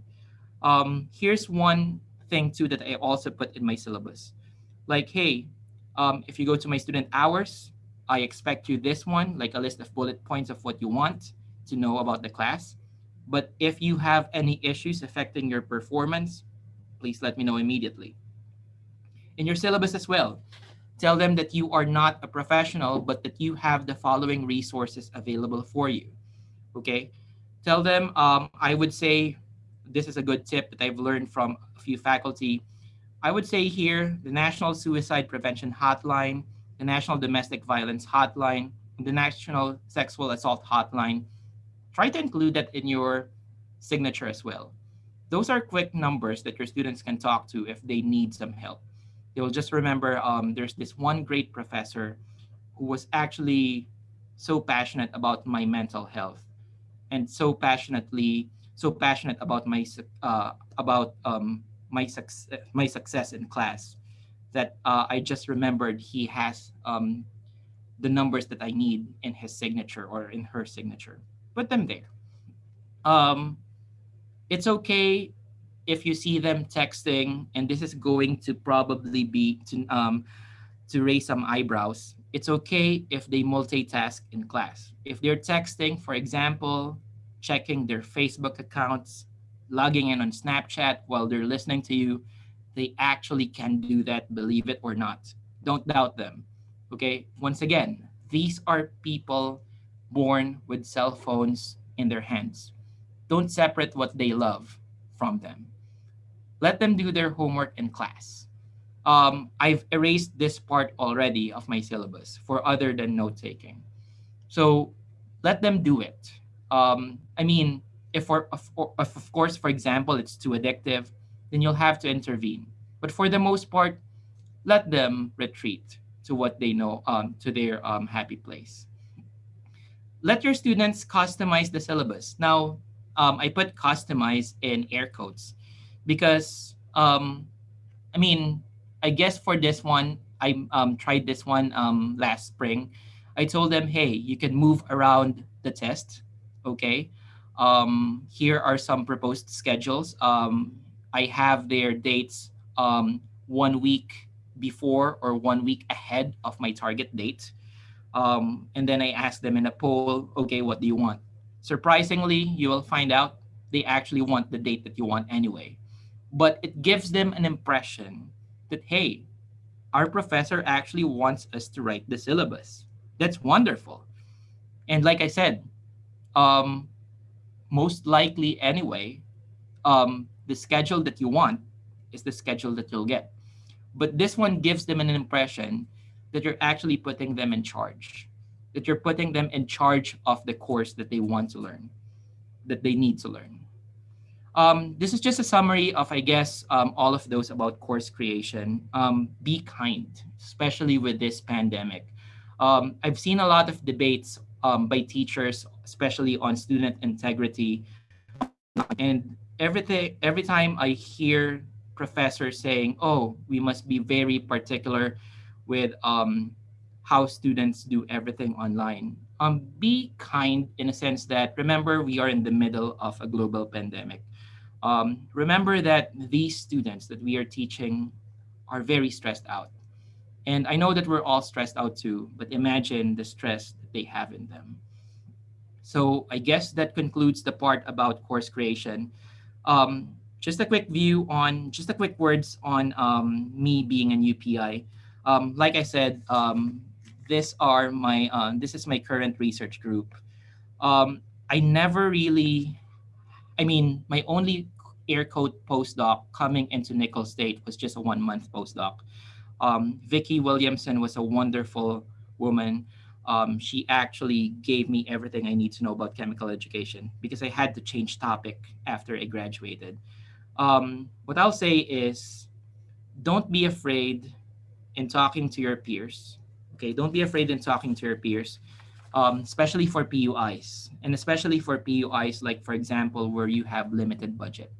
S2: Here's one thing too that I also put in my syllabus. Like, hey, if you go to my student hours, I expect you this one, like a list of bullet points of what you want to know about the class. But if you have any issues affecting your performance, please let me know immediately. In your syllabus as well, tell them that you are not a professional, but that you have the following resources available for you. Okay? Tell them, I would say, this is a good tip that I've learned from a few faculty. I would say here the National Suicide Prevention Hotline, the National Domestic Violence Hotline, the National Sexual Assault Hotline. Try to include that in your signature as well. Those are quick numbers that your students can talk to if they need some help. They will just remember there's this one great professor who was actually so passionate about my mental health and so passionate about my success in class that I just remembered he has the numbers that I need in his signature or in her signature. Put them there. Um, it's okay if you see them texting, and this is going to probably be to raise some eyebrows. It's okay if they multitask in class. If they're texting, for example, checking their Facebook accounts, logging in on Snapchat while they're listening to you, they actually can do that, believe it or not. Don't doubt them. Okay? Once again, these are people born with cell phones in their hands. Don't separate what they love from them. Let them do their homework in class. I've erased this part already of my syllabus for other than note taking. So let them do it. I mean, if of course, for example, it's too addictive, then you'll have to intervene. But for the most part, let them retreat to what they know, to their happy place. Let your students customize the syllabus. Now, I put customize in air quotes because I mean, I guess for this one, I tried this one last spring. I told them, hey, you can move around the test. Okay. Here are some proposed schedules. I have their dates 1 week before or 1 week ahead of my target date. And then I asked them in a poll, okay, what do you want? Surprisingly, you will find out they actually want the date that you want anyway. But it gives them an impression that, hey, our professor actually wants us to write the syllabus. That's wonderful. And like I said, um, most likely anyway, the schedule that you want is the schedule that you'll get. But this one gives them an impression that you're actually putting them in charge, that you're putting them in charge of the course that they want to learn, that they need to learn. This is just a summary of, I guess, all of those about course creation. Be kind, especially with this pandemic. I've seen a lot of debates by teachers, especially on student integrity. And every time I hear professors saying, "Oh, we must be very particular with how students do everything online. Be kind in a sense that remember we are in the middle of a global pandemic. Remember that these students that we are teaching are very stressed out. And I know that we're all stressed out too, but imagine the stress that they have in them. So I guess that concludes the part about course creation. Just a quick view on, just a quick words on me being an UPI. Like I said, this is my current research group. I never really, I mean, my only air quote postdoc coming into Nickel State was just a 1 month postdoc. Vicky Williamson was a wonderful woman. She actually gave me everything I need to know about chemical education because I had to change topic after I graduated. What I'll say is don't be afraid in talking to your peers. Okay, don't be afraid in talking to your peers, especially for PUIs, and especially for PUIs like, for example, where you have limited budget.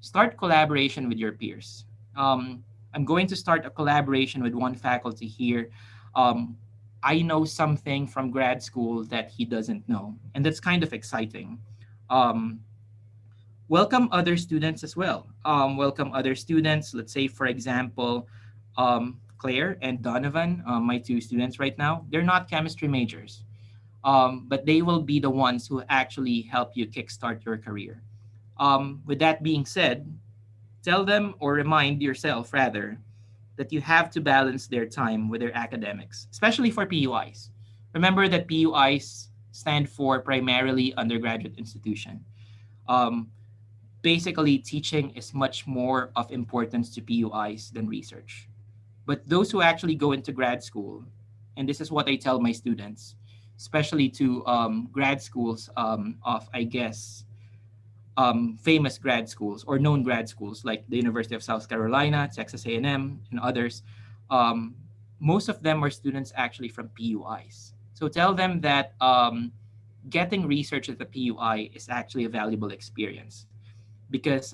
S2: Start collaboration with your peers. I'm going to start a collaboration with one faculty here. Um, I know something from grad school that he doesn't know, and that's kind of exciting. Um, Welcome other students as well. Welcome other students. Let's say, for example, Claire and Donovan, my two students right now, they're not chemistry majors, but they will be the ones who actually help you kickstart your career. With that being said, tell them or remind yourself rather that you have to balance their time with their academics, especially for PUIs. Remember that PUIs stand for primarily undergraduate institution. Um, Basically, teaching is much more of importance to PUIs than research. But those who actually go into grad school, and this is what I tell my students, especially to grad schools of, I guess, famous grad schools or known grad schools like the University of South Carolina, Texas A&M, and others. Um, Most of them are students actually from PUIs. So tell them that getting research at the PUI is actually a valuable experience because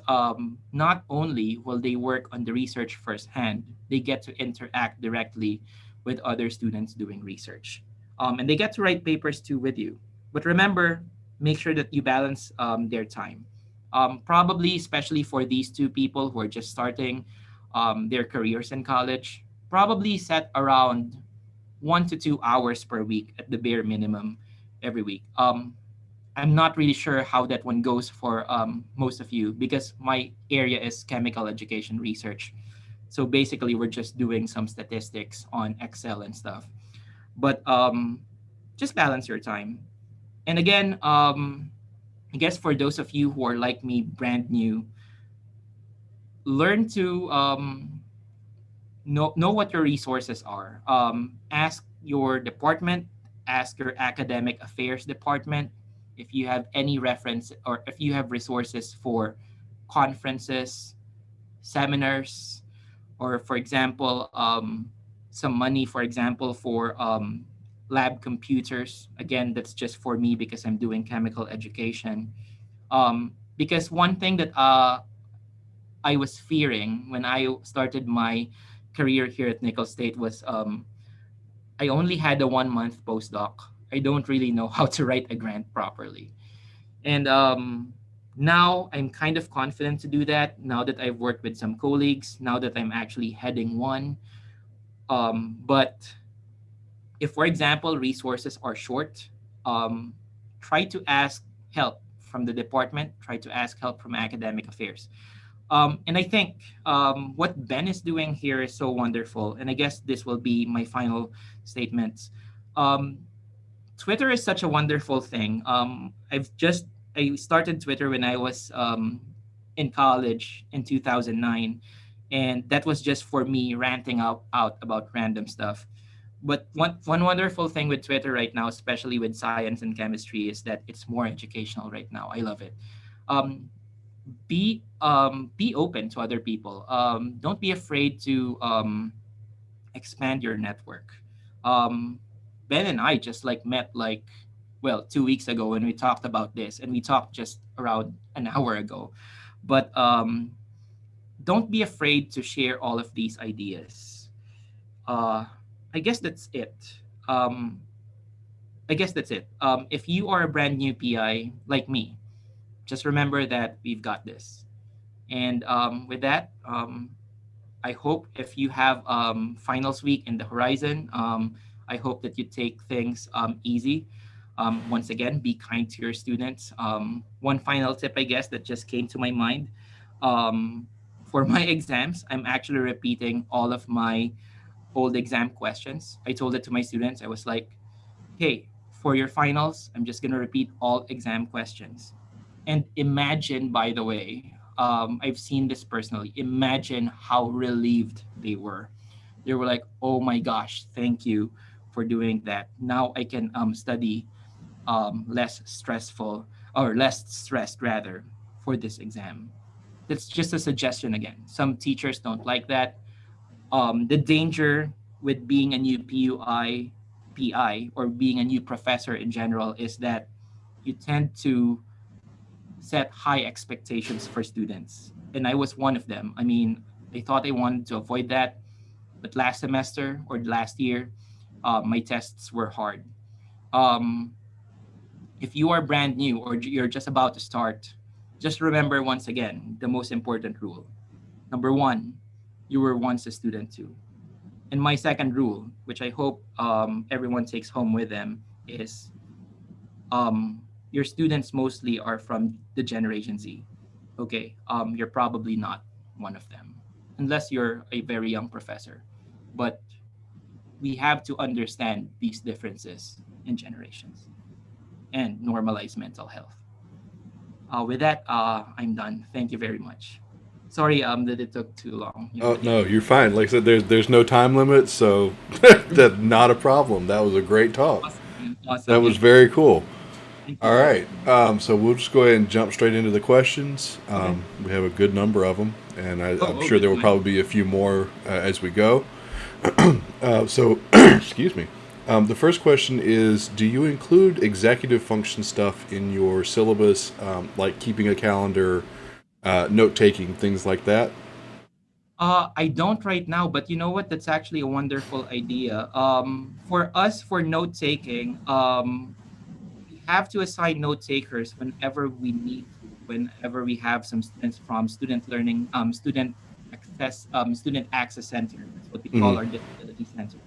S2: not only will they work on the research firsthand, they get to interact directly with other students doing research. And they get to write papers too with you. But remember, make sure that you balance their time. Probably, especially for these two people who are just starting their careers in college, probably set around 1 to 2 hours per week at the bare minimum every week. I'm not really sure how that one goes for most of you because my area is chemical education research. So basically, we're just doing some statistics on Excel and stuff. But just balance your time. And again, I guess for those of you who are like me, brand new, learn to know what your resources are. Ask your department, ask your academic affairs department if you have any reference or if you have resources for conferences, seminars, or for example, some money, for example, for lab computers. Again, that's just for me because I'm doing chemical education. Because one thing that I was fearing when I started my career here at Nickel State was I only had a 1 month postdoc. I don't really know how to write a grant properly. And now I'm kind of confident to do that now that I've worked with some colleagues, now that I'm actually heading one. But if, for example, resources are short, um, try to ask help from the department, try to ask help from academic affairs. And I think what Ben is doing here is so wonderful. And I guess this will be my final statements. Um, Twitter is such a wonderful thing. I started Twitter when I was in college in 2009, and that was just for me ranting out about random stuff. But one wonderful thing with Twitter right now, especially with science and chemistry, is that it's more educational right now. I love it. Um, be open to other people. Don't be afraid to expand your network. Um, Ben and I just like met like, well, 2 weeks ago when we talked about this, and we talked just around an hour ago. But don't be afraid to share all of these ideas. Uh, I guess that's it. um, I guess that's it. If you are a brand new PI like me, just remember that we've got this. And with that, I hope if you have finals week in the horizon, I hope that you take things easy. Once again, be kind to your students. One final tip, I guess, that just came to my mind. Um, for my exams, I'm actually repeating all of my old exam questions. I told it to my students. I was like, hey, for your finals, I'm just going to repeat all exam questions. And imagine, by the way, I've seen this personally. Imagine how relieved they were. They were like, "Oh my gosh, thank you for doing that. Now I can study less stressful or less stressed rather for this exam." That's just a suggestion again. Some teachers don't like that. The danger with being a new PI, or being a new professor in general is that you tend to set high expectations for students. And I was one of them. I mean, I thought I wanted to avoid that, but last semester or last year, my tests were hard. Um, if you are brand new or you're just about to start, just remember once again the most important rule. Number one, you were once a student too. And my second rule, which I hope everyone takes home with them, is your students mostly are from the Generation Z. Okay, you're probably not one of them, unless you're a very young professor. But we have to understand these differences in generations and normalize mental health. With that, I'm done. Thank you very much. Sorry that it took too long,
S1: Oh
S2: but yeah.
S1: no, you're fine. Like I said, there's no time limit, so that's not a problem. That was a great talk.
S2: Awesome,
S1: That
S2: awesome.
S1: was
S2: Yeah,
S1: very cool.
S2: thank
S1: All
S2: you.
S1: right, so we'll just go ahead and jump straight into the questions.
S2: Okay.
S1: We have a good number of them, and
S2: Oh,
S1: I'm
S2: oh,
S1: sure
S2: good
S1: there will
S2: to know.
S1: probably be a few more as we go. So, excuse me. The first question is: do you include executive function stuff in your syllabus, like keeping a calendar, note taking, things like that?
S2: I don't right now, but you know what? That's actually a wonderful idea. For us, for note taking, we have to assign note takers whenever we need to, whenever we have some students from student access center. That's what we call
S1: Hmm.
S2: our disability center.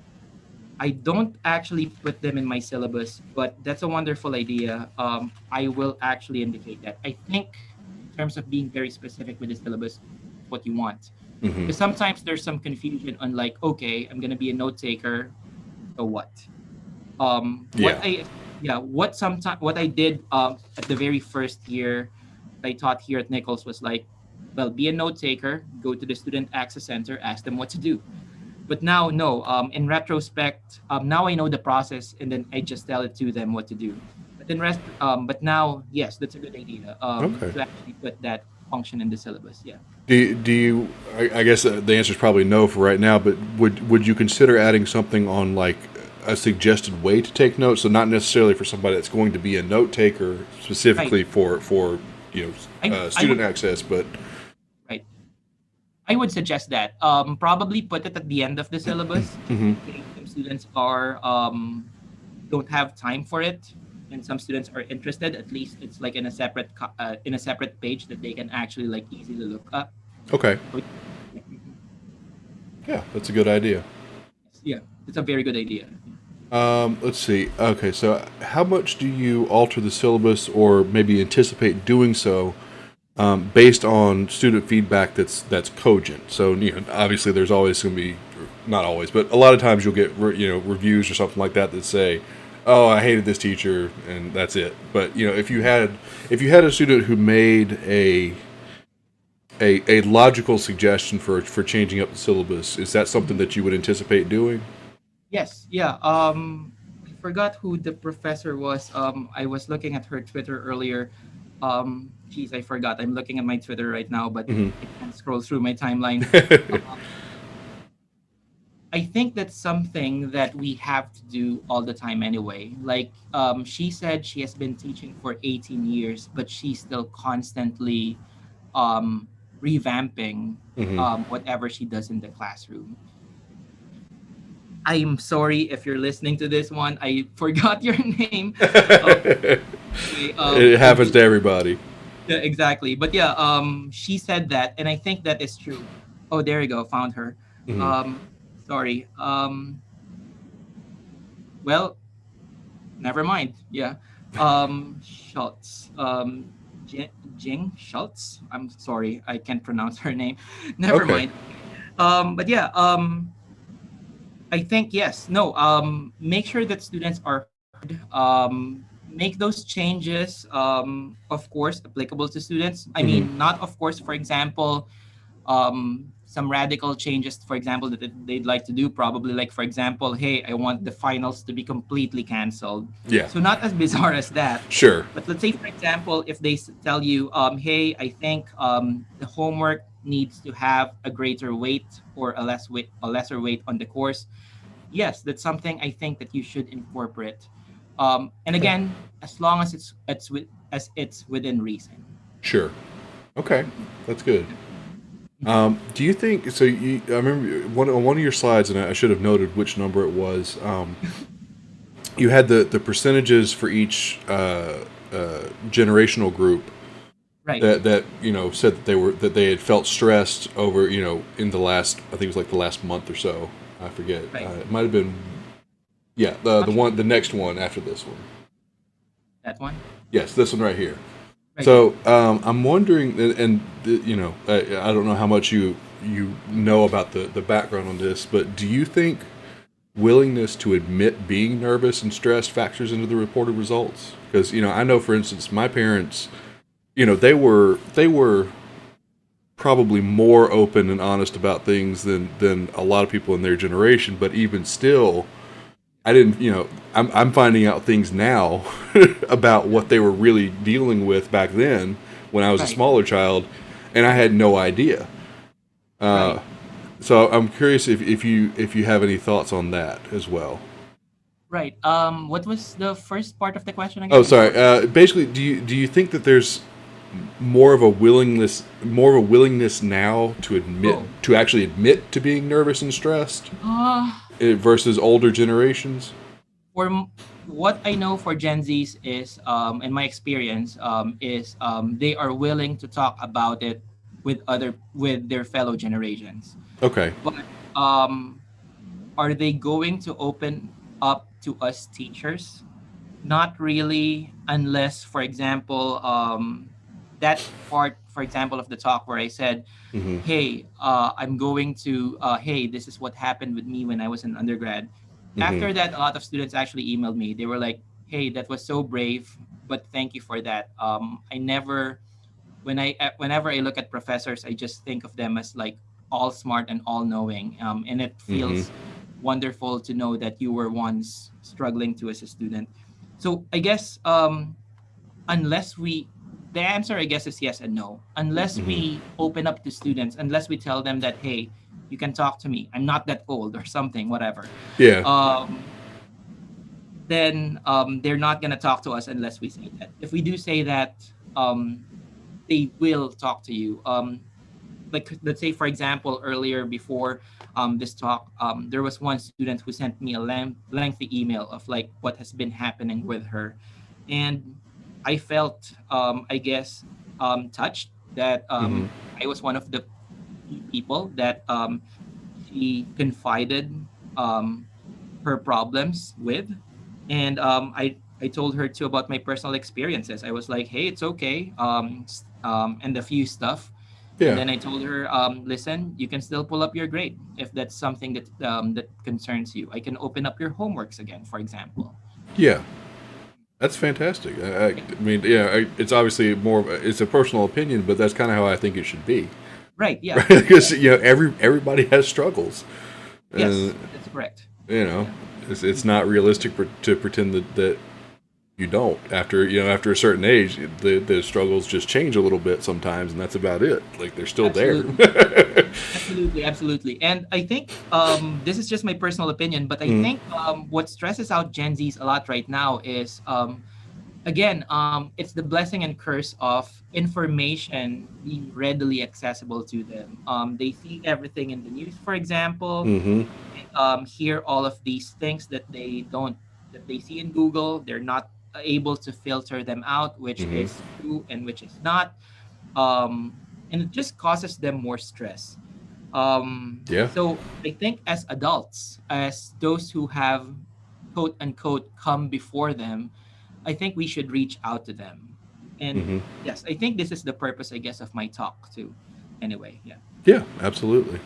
S2: I don't actually put them in my syllabus, but that's a wonderful idea. I will actually indicate that. I think, in terms of being very specific with the syllabus, what you want,
S1: Hmm.
S2: because sometimes there's some confusion on like, okay, I'm gonna be a note taker, so what? What
S1: Yeah.
S2: I Yeah, what I did at the very first year I taught here at Nichols was like, well, be a note taker, go to the student access center, ask them what to do. But now, no. In retrospect, now I know the process, and then I just tell it to them what to do. But now, yes, that's a good idea.
S1: Okay.
S2: To actually put that function in the syllabus. Yeah.
S1: Do you? I guess the answer is probably no for right now. But would you consider adding something on like a suggested way to take notes? So not necessarily for somebody that's going to be a note taker
S2: Right.
S1: specifically for
S2: I
S1: student
S2: would
S1: access, but
S2: right. I would suggest that. Probably put it at the end of the syllabus, just in case some students are don't have time for it, and some students are interested. At least it's like in a in a separate page that they can actually like easily look up.
S1: okay,
S2: So, yeah,
S1: yeah, that's a good idea.
S2: yeah, it's a very good idea.
S1: Let's see. Okay, so how much do you alter the syllabus, or maybe anticipate doing so, based on student feedback that's cogent? So obviously, there's always going to be, not always, but a lot of times you'll get reviews or something like that that say, "Oh, I hated this teacher," and that's it. But if you had a student who made a logical suggestion for changing up the syllabus, is that something
S2: Mhm.
S1: that you would anticipate doing?
S2: Yes, yeah. I forgot who the professor was. I was looking at her Twitter earlier. Geez, I forgot. I'm looking at my Twitter right now, but
S1: Hmm.
S2: I can't scroll through my timeline. Um, I think that's something that we have to do all the time anyway. Like, she said she has been teaching for 18 years, but she's still constantly um, revamping
S1: Hmm.
S2: whatever she does in the classroom. I'm sorry if you're listening to this one. I forgot your name. Um, anyway,
S1: It
S2: I
S1: happens
S2: do.
S1: to everybody.
S2: Yeah, exactly. But yeah, she said that, and I think that is true. Oh, there you go. Found her.
S1: Hmm.
S2: Um, sorry. Well, never mind. Yeah. Schultz. Jing Schultz. I'm sorry. I can't pronounce her name. Never
S1: Okay.
S2: mind. But yeah. I think yes. No. Make sure that students are heard. Make those changes. Of course, applicable to students. I
S1: Hmm.
S2: mean, not of course. For example, some radical changes, for example, that they'd like to do. Probably, like for example, hey, I want the finals to be completely canceled.
S1: Yeah.
S2: So not as bizarre as that.
S1: Sure.
S2: But let's say, for example, if they tell you, hey, I think the homework needs to have a greater weight or a lesser weight on the course, yes, that's something I think that you should incorporate. And
S1: Okay.
S2: again, as long as as it's within reason.
S1: Sure. Okay. That's good.
S2: Mhm.
S1: Do you think so? I remember on one of your slides, and I should have noted which number it was. You had the percentages for each generational group
S2: Right,
S1: that said that they had felt stressed over in the last, I think it was like the last month or so. I forget.
S2: right.
S1: It might have been, yeah, the
S2: Not sure.
S1: one, the next one after this one.
S2: That one.
S1: Yes, this one right here.
S2: Right.
S1: So I'm wondering, I don't know how much you know about the background on this, but do you think willingness to admit being nervous and stressed factors into the reported results? Because I know, for instance, my parents, they were probably more open and honest about things than a lot of people in their generation, but even still, I didn't, I'm finding out things now about what they were really dealing with back then when I was a
S2: Right.
S1: smaller child, and I had no idea.
S2: Right.
S1: So I'm curious if you have any thoughts on that as well.
S2: Right. What was the first part of the question
S1: Oh,
S2: again?
S1: sorry.
S2: Sorry.
S1: Basically, do you think that there's more of a willingness now
S2: Oh.
S1: to actually admit to being nervous and stressed
S2: Uh,
S1: versus older generations?
S2: for what I know for Gen Zs is, in my experience, is they are willing to talk about it with their fellow generations.
S1: Okay.
S2: But um, are they going to open up to us teachers? Not really, unless, for example, that part, for example, of the talk where I said,
S1: Hmm.
S2: hey, I'm going to, hey, this is what happened with me when I was an undergrad.
S1: Hmm.
S2: After that, a lot of students actually emailed me. They were like, hey, that was so brave, but thank you for that. I never, whenever I look at professors, I just think of them as like all smart and all knowing. And it
S1: Hmm.
S2: feels wonderful to know that you were once struggling to as a student. So I guess unless we the answer I guess is yes and no. Unless
S1: Hmm.
S2: we open up to students, unless we tell them that hey, you can talk to me. I'm not that old or something, whatever.
S1: Yeah.
S2: Um, then they're not gonna talk to us unless we say that. If we do say that, they will talk to you. Like let's say for example earlier before this talk, there was one student who sent me a lengthy email of like what has been happening with her, and I felt I guess touched that
S1: Hmm.
S2: I was one of the few people that she confided um, her problems with, and I told her too about my personal experiences. I was like, hey, it's okay, and a few stuff. And
S1: Yeah.
S2: then I told her, listen, you can still pull up your grade if that's something that concerns you. I can open up your homeworks again, for example.
S1: Yeah. That's fantastic. I mean, yeah, it's obviously it's a personal opinion, but that's kind of how I think it should be,
S2: Right? Yeah.
S1: right? Because everybody has struggles,
S2: Yes,
S1: and
S2: that's correct.
S1: you know,
S2: Yeah.
S1: it's not realistic to pretend that you don't. After a certain age, the struggles just change a little bit sometimes, and that's about it. Like they're still there.
S2: Absolutely. Absolutely, absolutely. And I think this is just my personal opinion, but I
S1: Mm.
S2: think what stresses out Gen Zs a lot right now is again, it's the blessing and curse of information being readily accessible to them. They see everything in the news, for example.
S1: Hmm.
S2: hear all of these things that they see in Google. They're not able to filter them out, which
S1: Mm-hmm.
S2: is true and which is not. And it just causes them more stress.
S1: Yeah.
S2: So I think as adults, as those who have quote unquote come before them, I think we should reach out to them. And
S1: Mm-hmm.
S2: yes, I think this is the purpose, I guess, of my talk too. Anyway, yeah.
S1: Yeah, absolutely.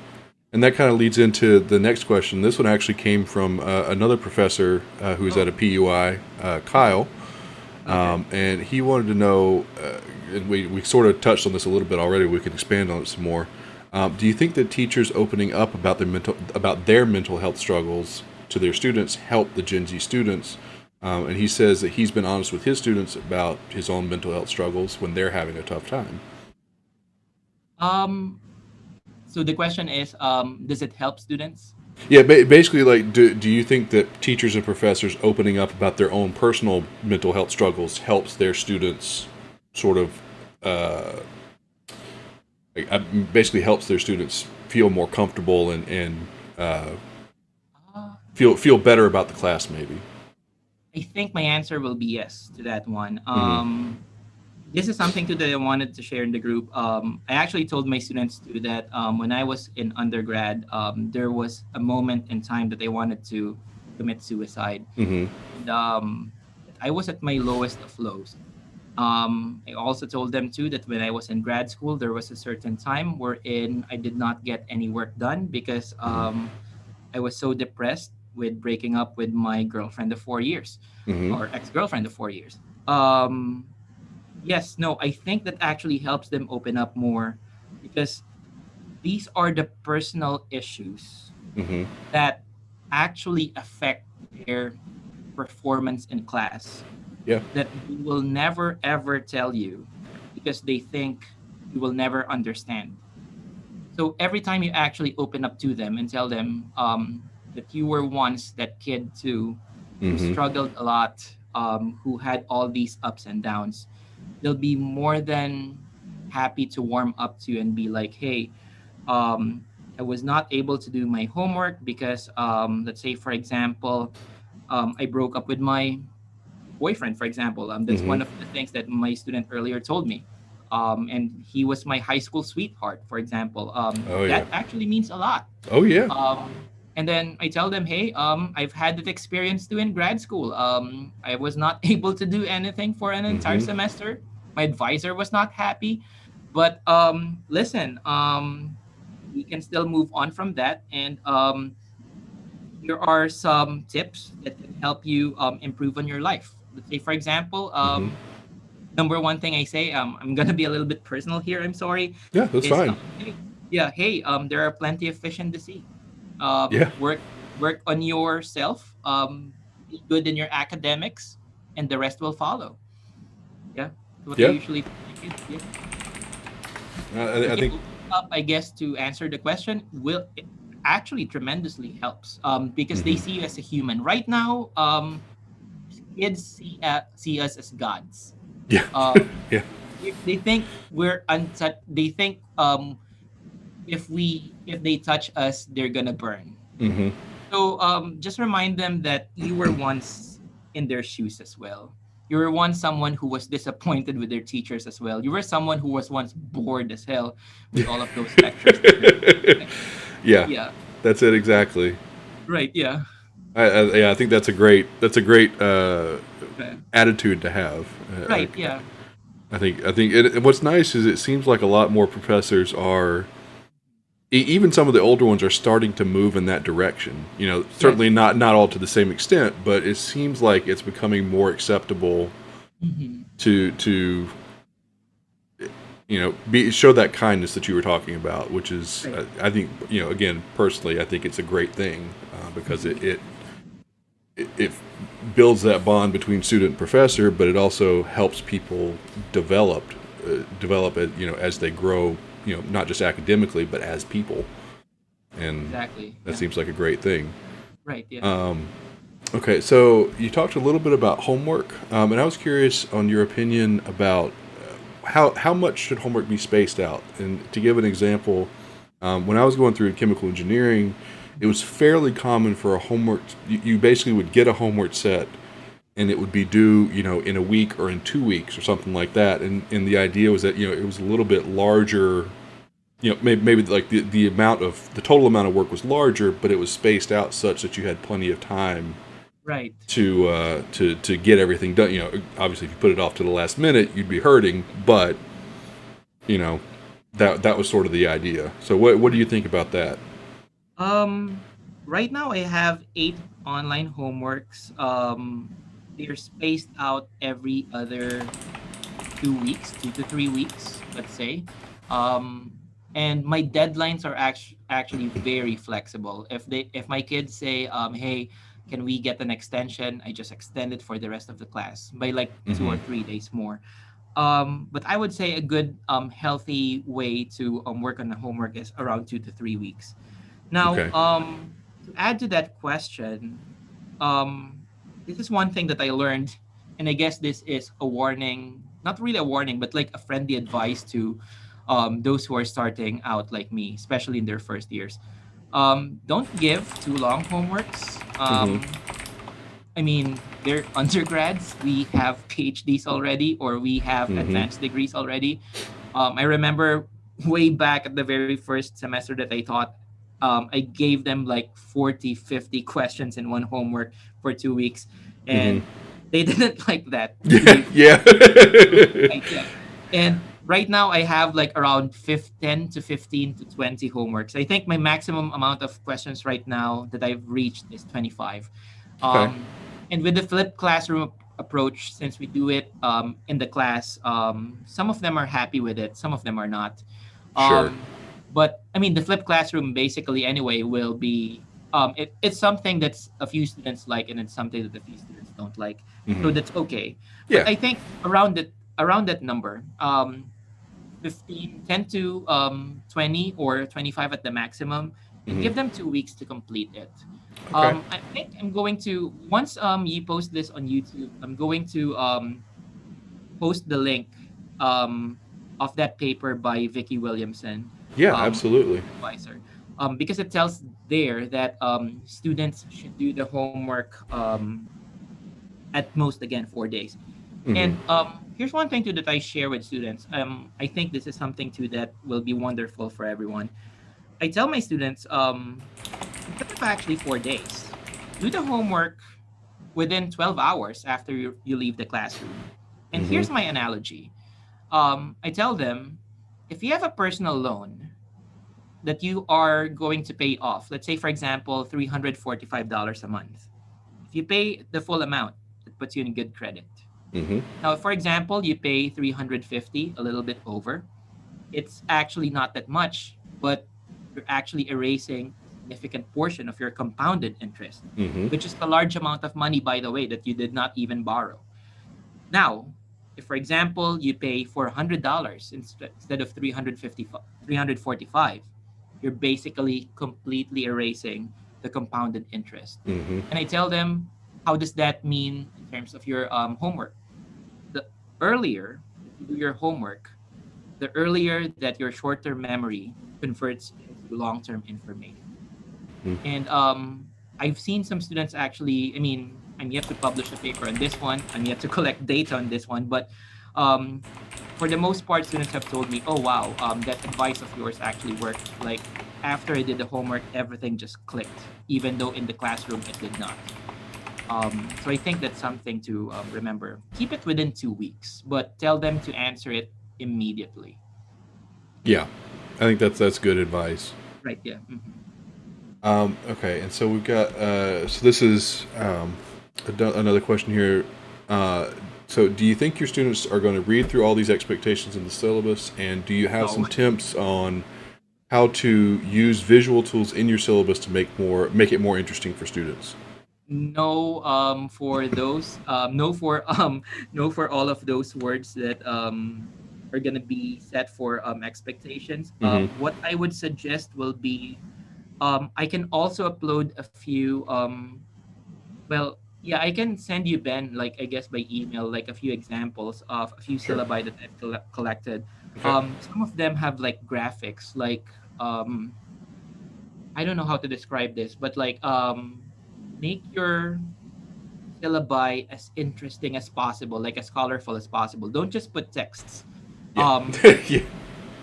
S1: And that kind of leads into the next question. This one actually came from another professor who's at
S2: Oh,
S1: a PUI, Kyle,
S2: okay.
S1: and he wanted to know, and we sort of touched on this a little bit already. We can expand on it some more. Do you think that teachers opening up about their mental health struggles to their students help the Gen Z students? And he says that he's been honest with his students about his own mental health struggles when they're having a tough time.
S2: Um, so the question is, does it help students?
S1: Yeah, basically, like, do you think that teachers and professors opening up about their own personal mental health struggles helps their students sort of basically helps their students feel more comfortable and
S2: Uh,
S1: feel better about the class, maybe?
S2: I think my answer will be yes to that one.
S1: Mm-hmm.
S2: This is something too that I wanted to share in the group. I actually told my students too that when I was in undergrad, there was a moment in time that I wanted to commit suicide.
S1: Mm-hmm.
S2: And I was at my lowest of lows. I also told them too that when I was in grad school, there was a certain time wherein I did not get any work done because I was so depressed with breaking up with my girlfriend of 4 years
S1: Mm-hmm.
S2: or ex girlfriend of 4 years. Um, yes, no, I think that actually helps them open up more because these are the personal issues
S1: Mm-hmm.
S2: that actually affect their performance in class
S1: Yeah.
S2: that they will never ever tell you because they think you will never understand. So every time you actually open up to them and tell them that you were once that kid too, who
S1: Mm-hmm.
S2: struggled a lot, who had all these ups and downs, they'll be more than happy to warm up to you and be like, hey, um, I was not able to do my homework because, let's say, for example, I broke up with my boyfriend, for example. That's
S1: Mm-hmm.
S2: one of the things that my student earlier told me. And he was my high school sweetheart, for example.
S1: Oh yeah.
S2: That actually means a lot.
S1: Oh yeah.
S2: And then I tell them, hey, I've had that experience too in grad school. I was not able to do anything for an entire
S1: Mm-hmm.
S2: semester. My advisor was not happy. But listen, we can still move on from that. And here are some tips that can help you improve on your life. Let's say, for example,
S1: Mm-hmm.
S2: number one thing I say, I'm gonna be a little bit personal here. I'm sorry,
S1: Yeah, that's
S2: is
S1: fine.
S2: hey, yeah, hey, there are plenty of fish in the sea.
S1: Yeah.
S2: Work on yourself. Be good in your academics, and the rest will follow. Yeah, that's what I
S1: Yeah.
S2: usually tell my kids. Yeah.
S1: I
S2: Okay,
S1: think.
S2: opening up, I guess, to answer the question, will it actually tremendously helps because they
S1: Mm-hmm.
S2: see you as a human. Right now, kids see us as gods.
S1: Yeah.
S2: Um,
S1: Yeah.
S2: they think we're untouched. They think if they touch us, they're gonna burn.
S1: Mm-hmm.
S2: So just remind them that you were once in their shoes as well. You were once someone who was disappointed with their teachers as well. You were someone who was once bored as hell with all of those lectures that they're taking.
S1: Yeah.
S2: Yeah.
S1: That's it exactly.
S2: Right. Yeah.
S1: Yeah, I think that's a great
S2: Okay.
S1: attitude to have.
S2: Right. Yeah.
S1: I think what's nice is it seems like a lot more professors are, even some of the older ones are starting to move in that direction. Certainly
S2: Yes.
S1: not all to the same extent, but it seems like it's becoming more acceptable
S2: Hmm.
S1: to show that kindness that you were talking about, which is
S2: Right.
S1: I think again personally I think it's a great thing because
S2: Hmm.
S1: it builds that bond between student and professor, but it also helps people develop develop it as they grow, not just academically but as people, and
S2: Exactly.
S1: that
S2: Yeah.
S1: seems like a great thing.
S2: Right. Yeah.
S1: Okay, so you talked a little bit about homework, and I was curious on your opinion about how much should homework be spaced out. And to give an example, when I was going through chemical engineering, it was fairly common for a homework. You basically would get a homework set, and it would be due, in a week or in 2 weeks or something like that. And the idea was that it was a little bit larger. Maybe like the total amount of work was larger, but it was spaced out such that you had plenty of time
S2: Right.
S1: to get everything done. Obviously, if you put it off to the last minute, you'd be hurting. But you know, that was sort of the idea. So what do you think about that?
S2: Um, right now I have 8 online homeworks. They're spaced out every other 2 weeks, 2 to 3 weeks, let's say. Um, and my deadlines are actually very flexible. If my kids say, hey, can we get an extension? I just extend it for the rest of the class by like two
S1: Mm-hmm.
S2: or three days more. But I would say a good healthy way to work on the homework is around 2 to 3 weeks. Now,
S1: Okay.
S2: to add to that question, this is one thing that I learned, and I guess this is a warning, not really a warning, but like a friendly advice to those who are starting out like me, especially in their first years. Don't give too long homeworks.
S1: Mm-hmm.
S2: I mean, they're undergrads. We have PhDs already, or we have
S1: Mm-hmm.
S2: advanced degrees already. I remember way back at the very first semester that I taught, I gave them like 40, 50 questions in one homework for 2 weeks,
S1: Mm-hmm.
S2: and they didn't like that.
S1: Yeah. Yeah.
S2: Right, yeah. And right now I have like around 10 to 15 to 20 homeworks. I think my maximum amount of questions right now that I've reached is 25.
S1: Okay.
S2: Um, and with the flipped classroom approach, since we do it in the class, some of them are happy with it, some of them are not.
S1: Sure.
S2: Um, but I mean, the flipped classroom basically anyway will be it's something that's a few students like, and it's something that a few students don't like. So
S1: Mm-hmm.
S2: that's okay. But
S1: Yeah.
S2: I think around that number, 15, 10 to 20 or 25 at the maximum, and
S1: Mm-hmm.
S2: give them 2 weeks to complete it.
S1: Okay.
S2: I think I'm going to, once you post this on YouTube, I'm going to post the link um, of that paper by Vicky Williamson,
S1: Yeah.
S2: um,
S1: Absolutely.
S2: advisor, because it tells there that students should do the homework at most again 4 days.
S1: Mm-hmm.
S2: And here's one thing too that I share with students. I think this is something too that will be wonderful for everyone. I tell my students, instead of actually 4 days, do the homework within 12 hours after you leave the classroom. And
S1: Mm-hmm.
S2: here's my analogy. I tell them, if you have a personal loan that you are going to pay off, let's say, for example, $345 a month. If you pay the full amount, it puts you in good credit.
S1: Mm-hmm.
S2: Now, for example, you pay 350, a little bit over. It's actually not that much, but you're actually erasing a significant portion of your compounded interest,
S1: Mm-hmm.
S2: which is a large amount of money, by the way, that you did not even borrow. Now, if for example you pay $400 instead of 345, you're basically completely erasing the compounded interest.
S1: Mm-hmm.
S2: And I tell them, how does that mean in terms of your homework? The earlier that you do your homework, the earlier that your short-term memory converts into long-term information. And I've seen some students actually, I mean, I'm yet to publish a paper on this one. I'm yet to collect data on this one, but um, for the most part, students have told me, "Oh wow, that advice of yours actually worked. Like after I did the homework, everything just clicked, even though in the classroom it did not." So I think that's something to remember. Keep it within 2 weeks, but tell them to answer it immediately.
S1: Yeah. I think that's good advice.
S2: Right? Yeah. Hmm.
S1: Okay, and so we've got so this is another question here. Uh, so, do you think your students are going to read through all these expectations in the syllabus, and do you have some
S2: No.
S1: tips on how to use visual tools in your syllabus to make it more interesting for students?
S2: No, for those, no for no for all of those words that are gonna be set for expectations.
S1: Mm-hmm.
S2: What I would suggest will be, I can also upload a few. Well, yeah, I can send you, Ben, like I guess by email, like a few examples of a few
S1: Sure.
S2: syllabi that I've collected.
S1: Okay.
S2: Some of them have like graphics, like um I don't know how to describe this, but like make your syllabi as interesting as possible, like as colorful as possible. Don't just put texts.
S1: Yeah.
S2: Put
S1: Yeah.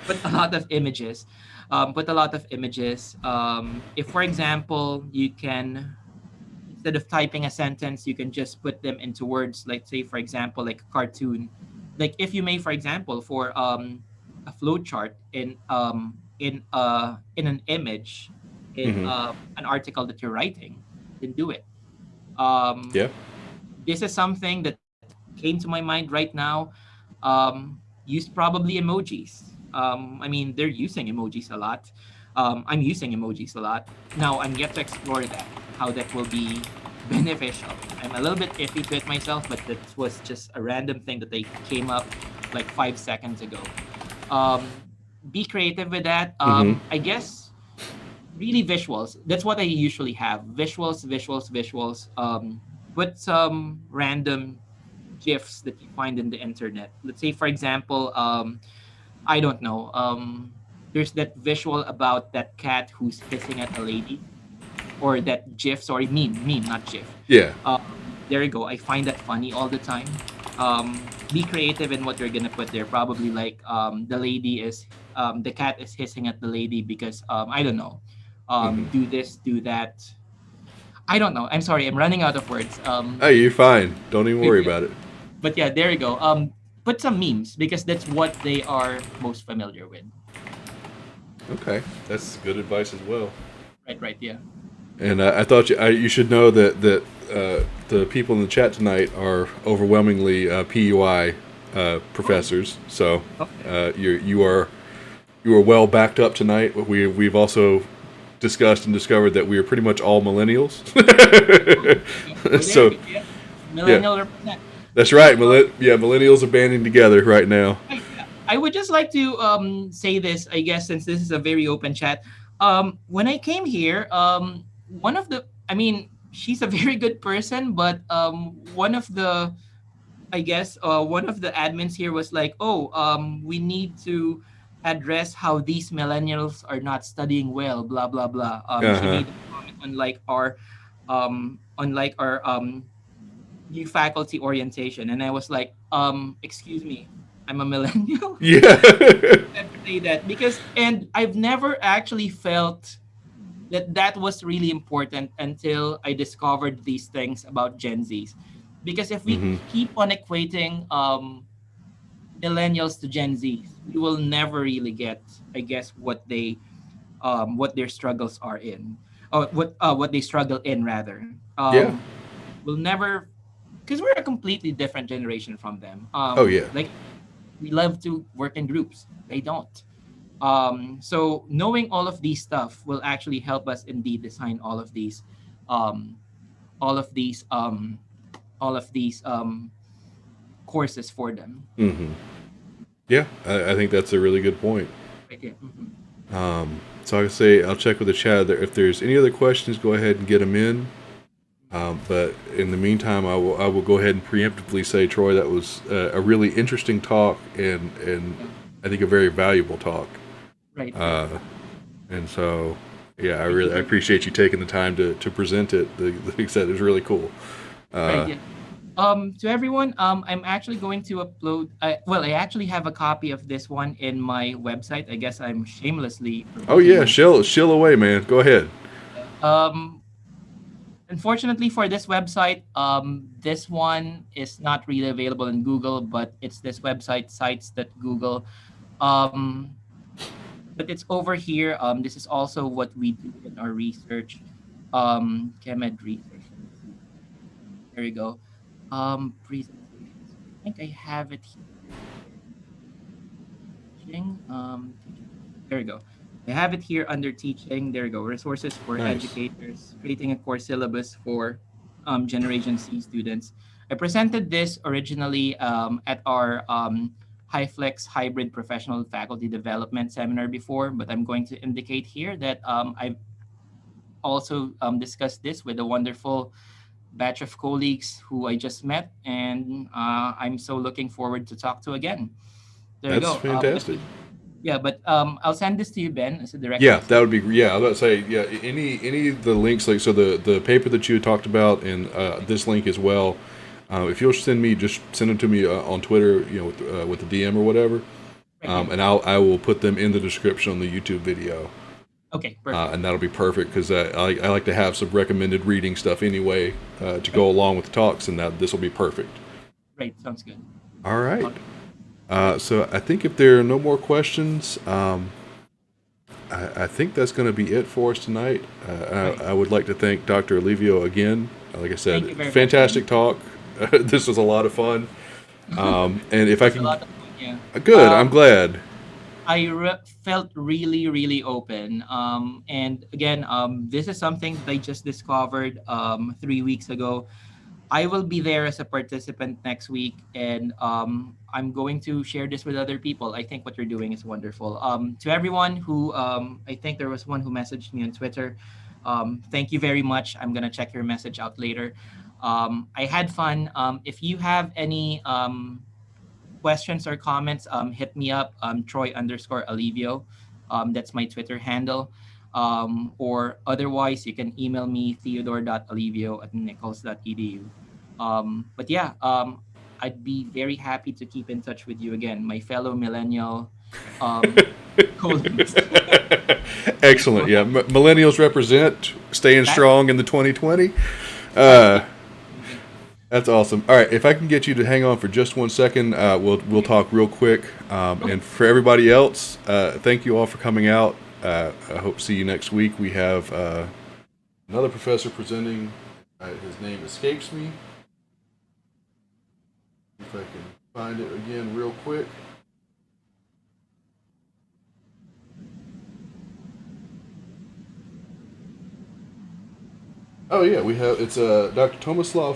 S2: put a lot of images. Put a lot of images. If, for example, you can, instead of typing a sentence, you can just put them into words. Like, say, for example, like a cartoon. Like if you may, for example, for a flow chart in an image in
S1: Hmm.
S2: an article that you're writing, then do it. Um,
S1: Yeah.
S2: this is something that came to my mind right now. Use probably emojis. I mean, they're using emojis a lot. I'm using emojis a lot. Now, I'm yet to explore that, how that will be beneficial. I'm a little bit iffy to it myself, but that was just a random thing that they came up like 5 seconds ago. Be creative with that.
S1: Hmm.
S2: I guess really visuals. That's what I usually have. Visuals, visuals, visuals. Put some random gifs that you find in the internet. Let's say, for example, I don't know. There's that visual about that cat who's hissing at a lady, or that GIF. Sorry, meme, not GIF.
S1: Yeah.
S2: There you go. I find that funny all the time. Be creative in what you're gonna put there. Probably like the cat is hissing at the lady because I don't know.
S1: Hmm.
S2: Do this, do that. I don't know. I'm sorry. I'm running out of words.
S1: Hey, you're fine. Don't even worry
S2: Yeah.
S1: about it.
S2: But yeah, there you go. Put some memes because that's what they are most familiar with.
S1: Okay, that's good advice as well.
S2: Right, right, yeah.
S1: And I thought you should know that the people in the chat tonight are overwhelmingly PUI
S2: Oh,
S1: professors. So
S2: okay.
S1: you are well backed up tonight. We've also discussed and discovered that we are pretty much all millennials.
S2: Oh, oh, there you
S1: So
S2: go. Yeah.
S1: yeah,
S2: Millennial represent.
S1: that's
S2: Yeah.
S1: right. Yeah, millennials are banding together right now.
S2: Yeah. I would just like to say this, I guess, since this is a very open chat. When I came here, one of the, I mean, she's a very good person, but one of the, I guess, one of the admins here was like, "Oh, we need to address how these millennials are not studying well." Blah blah blah.
S1: Uh
S2: She
S1: huh.
S2: made a comment on like our new faculty orientation, and I was like, excuse me, I'm a millennial.
S1: Yeah.
S2: Have to say that because, and I've never actually felt that that was really important until I discovered these things about Gen Zs. Because if we
S1: Hmm.
S2: keep on equating millennials to Gen Zs, we will never really get, I guess, what their struggles are in, or what they struggle in rather.
S1: Yeah.
S2: We'll never, because we're a completely different generation from them.
S1: Oh yeah.
S2: Like we love to work in groups. They don't. So knowing all of these stuff will actually help us indeed design um, all of these, all of these courses for them.
S1: Hmm. Yeah, I think that's a really good point.
S2: Right here. Mhm.
S1: So I say I'll check with the chat there. If there's any other questions, go ahead and get them in. But in the meantime, I will go ahead and preemptively say, Troy, that was a really interesting talk and
S2: Yeah.
S1: I think a very valuable talk.
S2: Right. Yeah.
S1: Uh, and so yeah,
S2: Thank you
S1: I
S2: very much.
S1: appreciate you taking the time to present it. Like I said, it was really cool.
S2: Right.
S1: Uh,
S2: Yeah. To everyone, I'm actually going to upload. Well, I actually have a copy of this one in my website. I guess I'm shamelessly
S1: oh
S2: promoting
S1: yeah,
S2: my.
S1: shill away, man. Go ahead.
S2: Unfortunately for this website, this one is not really available in Google, but it's this website sites that Google. Um, but it's over here. This is also what we do in our research. Chemed research. Let me see. There you go. Presentations. I think I have it here. Teaching. Teaching. There you go. I have it here under teaching. There you go. Resources for
S1: Nice.
S2: educators, creating a core syllabus for Generation C students. I presented this originally at our HighFlex Hybrid Professional Faculty Development Seminar before, but I'm going to indicate here that I've also discussed this with a wonderful batch of colleagues who I just met, and I'm so looking forward to talk to again. There you
S1: That's
S2: go.
S1: fantastic.
S2: Yeah, but I'll send this to you, Ben, as a direct
S1: Yeah, that
S2: message.
S1: would be. Yeah, I was about to say. Yeah, any of the links, like so the paper that you had talked about, and this link as well. If you'll send me, just send them to me on Twitter, with the DM or whatever,
S2: Right, yeah.
S1: and I will put them in the description on the YouTube video,
S2: Okay, perfect.
S1: and that'll be perfect because I like to have some recommended reading stuff anyway to
S2: Right,
S1: go along with the talks, and that this will be perfect.
S2: right. Sounds good.
S1: All right.
S2: Okay. All right.
S1: So I think if there are no more questions, I think that's going to be it for us tonight.
S2: Okay.
S1: I would like to thank Dr. Alivio again. Like I
S2: Thank
S1: said,
S2: you very much, Ben.
S1: fantastic talk. This was a lot of fun. And if I
S2: It's a
S1: can,
S2: lot of fun, yeah.
S1: good. I'm
S2: Um,
S1: glad.
S2: felt really, really open. And again, this is something that I just discovered 3 weeks ago. I will be there as a participant next week, and I'm going to share this with other people. I think what you're doing is wonderful. To everyone who, I think there was one who messaged me on Twitter. Thank you very much. I'm gonna check your message out later. I had fun. If you have any questions or comments, hit me up, Troy underscore Alivio. That's my Twitter handle. Or otherwise, you can email me, theodore.alivio@nichols.edu. But yeah, I'd be very happy to keep in touch with you again, my fellow millennial columnist.
S1: Excellent. Yeah, millennials represent, staying
S2: That's
S1: strong in the 2020.
S2: right.
S1: Uh, that's awesome. All right, if I can get you to hang on for just 1 second, we'll
S2: Okay.
S1: talk real quick.
S2: Okay.
S1: And for everybody else, thank you all for coming out. I hope to see you next week. We have another professor presenting. His name escapes me. If I can find it again real quick. Oh yeah, we have it's Dr. Tomislav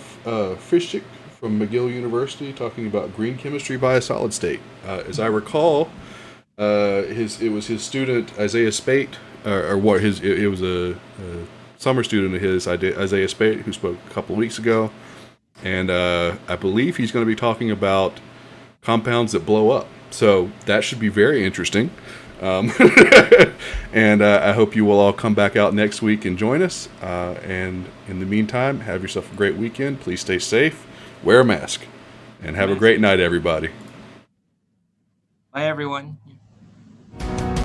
S1: Fischik from McGill University talking about green chemistry by a solid state. As I recall, it was his student Isaiah Spate, or what his it was a summer student of his Isaiah Spate who spoke a couple of weeks ago, and I believe he's going to be talking about compounds that blow up. So that should be very interesting. Um, and I hope you will all come back out next week and join us. And in the meantime, have yourself a great weekend. Please stay safe, wear a mask, and have a
S2: Mask.
S1: great night, everybody.
S2: Bye, everyone.